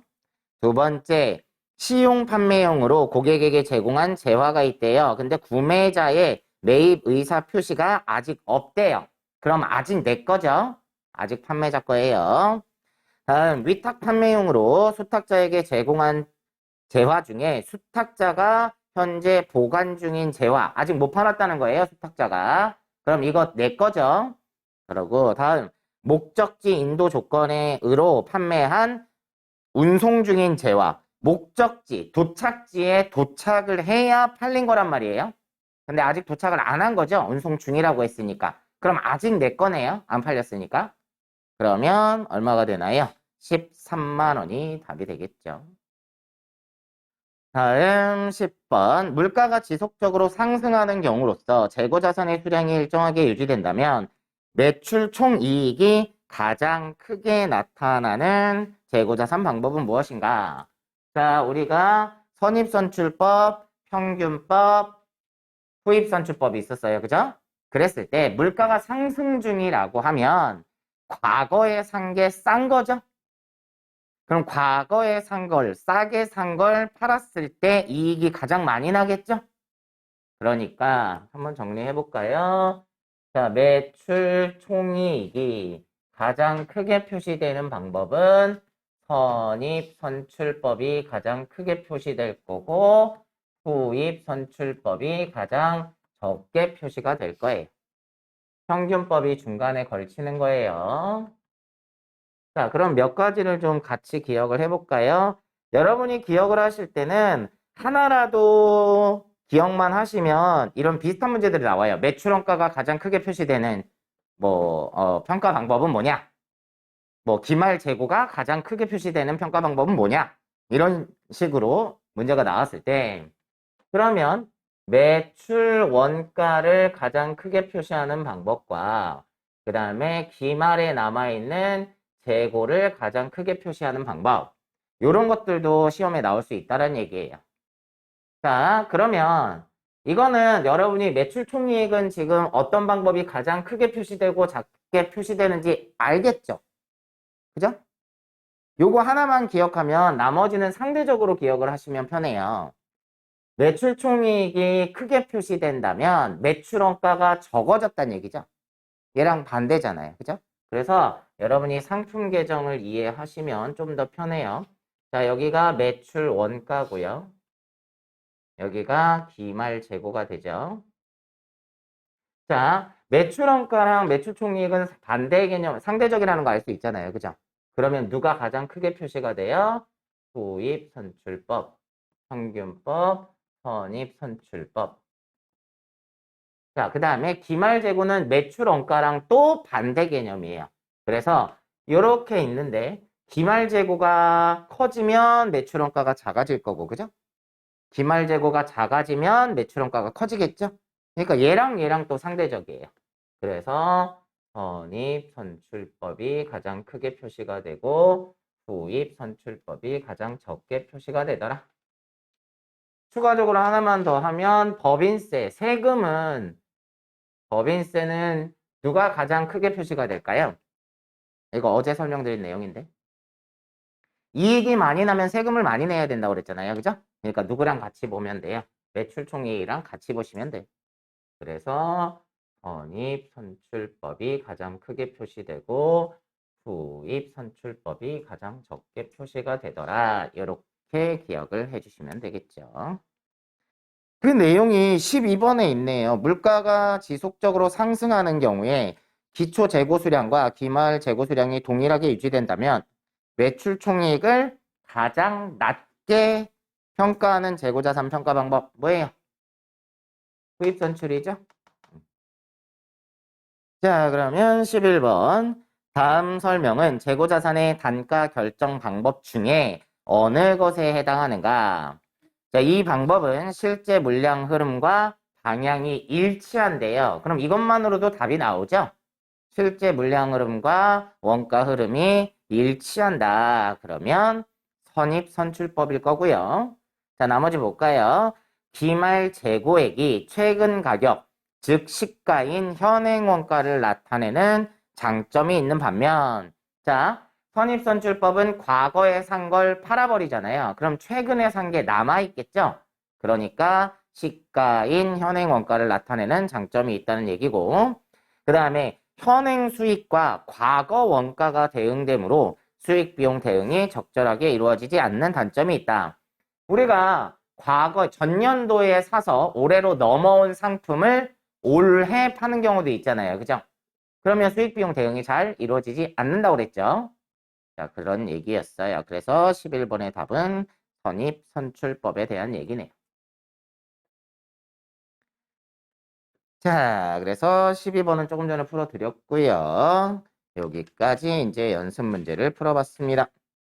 두 번째, 시용 판매용으로 고객에게 제공한 재화가 있대요. 근데 구매자의 매입 의사 표시가 아직 없대요. 그럼 아직 내 거죠? 아직 판매자 거예요. 다음, 위탁 판매용으로 수탁자에게 제공한 재화 중에 수탁자가 현재 보관 중인 재화, 아직 못 팔았다는 거예요, 수탁자가. 그럼 이거 내 거죠? 그러고 다음, 목적지 인도 조건에 의로 판매한 운송 중인 재화, 목적지, 도착지에 도착을 해야 팔린 거란 말이에요. 근데 아직 도착을 안 한 거죠. 운송 중이라고 했으니까. 그럼 아직 내 거네요. 안 팔렸으니까. 그러면 얼마가 되나요? 13만 원이 답이 되겠죠. 다음 10번. 물가가 지속적으로 상승하는 경우로서 재고자산의 수량이 일정하게 유지된다면 매출 총이익이 가장 크게 나타나는 재고자산 방법은 무엇인가? 자, 우리가 선입선출법, 평균법, 후입선출법이 있었어요. 그죠? 그랬을 때 물가가 상승 중이라고 하면 과거에 산 게 싼 거죠? 그럼 과거에 산 걸, 싸게 산 걸 팔았을 때 이익이 가장 많이 나겠죠? 그러니까 한번 정리해 볼까요? 자, 매출 총이익이 가장 크게 표시되는 방법은 선입선출법이 가장 크게 표시될 거고 후입선출법이 가장 적게 표시가 될 거예요. 평균법이 중간에 걸치는 거예요. 자, 그럼 몇 가지를 좀 같이 기억을 해볼까요? 여러분이 기억을 하실 때는 하나라도 기억만 하시면 이런 비슷한 문제들이 나와요. 매출원가가 가장 크게 표시되는 평가 방법은 뭐냐? 기말 재고가 가장 크게 표시되는 평가 방법은 뭐냐? 이런 식으로 문제가 나왔을 때 그러면 매출 원가를 가장 크게 표시하는 방법과 그 다음에 기말에 남아있는 재고를 가장 크게 표시하는 방법 이런 것들도 시험에 나올 수 있다는 얘기예요. 자, 그러면 이거는 여러분이 매출 총이익은 지금 어떤 방법이 가장 크게 표시되고 작게 표시되는지 알겠죠? 그죠? 요거 하나만 기억하면 나머지는 상대적으로 기억을 하시면 편해요. 매출 총이익이 크게 표시된다면 매출 원가가 적어졌다는 얘기죠. 얘랑 반대잖아요. 그죠? 그래서 여러분이 상품 계정을 이해하시면 좀 더 편해요. 자, 여기가 매출 원가고요. 여기가 기말 재고가 되죠. 자, 매출 원가랑 매출 총이익은 반대 개념, 상대적이라는 거 알 수 있잖아요. 그죠? 그러면 누가 가장 크게 표시가 돼요? 수입선출법, 평균법, 선입선출법. 자, 그 다음에 기말 재고는 매출 원가랑 또 반대 개념이에요. 그래서 이렇게 있는데 기말 재고가 커지면 매출 원가가 작아질 거고, 그죠? 기말 재고가 작아지면 매출 원가가 커지겠죠? 그러니까 얘랑 또 상대적이에요. 그래서 선입선출법이 가장 크게 표시가 되고 후입선출법이 가장 적게 표시가 되더라. 추가적으로 하나만 더 하면 법인세, 법인세는 누가 가장 크게 표시가 될까요? 이거 어제 설명드린 내용인데. 이익이 많이 나면 세금을 많이 내야 된다고 그랬잖아요. 그죠? 그러니까 누구랑 같이 보면 돼요. 매출총액이랑 같이 보시면 돼. 그래서 선입선출법이 가장 크게 표시되고 투입선출법이 가장 적게 표시가 되더라. 이렇게 기억을 해주시면 되겠죠. 그 내용이 12번에 있네요. 물가가 지속적으로 상승하는 경우에 기초 재고 수량과 기말 재고 수량이 동일하게 유지된다면 매출 총액을 가장 낮게 평가하는 재고자산 평가 방법 뭐예요? 투입선출이죠? 자, 그러면 11번. 다음 설명은 재고자산의 단가 결정 방법 중에 어느 것에 해당하는가? 자, 이 방법은 실제 물량 흐름과 방향이 일치한대요. 그럼 이것만으로도 답이 나오죠? 실제 물량 흐름과 원가 흐름이 일치한다. 그러면 선입선출법일 거고요. 자, 나머지 볼까요? 기말 재고액이 최근 가격, 즉 시가인 현행 원가를 나타내는 장점이 있는 반면, 자, 선입선출법은 과거에 산 걸 팔아버리잖아요. 그럼 최근에 산 게 남아있겠죠? 그러니까 시가인 현행 원가를 나타내는 장점이 있다는 얘기고, 그 다음에 현행 수익과 과거 원가가 대응되므로 수익 비용 대응이 적절하게 이루어지지 않는 단점이 있다. 우리가 과거 전년도에 사서 올해로 넘어온 상품을 올해 파는 경우도 있잖아요. 그죠? 그러면 수익 비용 대응이 잘 이루어지지 않는다고 그랬죠. 자, 그런 얘기였어요. 그래서 11번의 답은 선입선출법에 대한 얘기네요. 자, 그래서 12번은 조금 전에 풀어드렸고요. 여기까지 이제 연습 문제를 풀어봤습니다.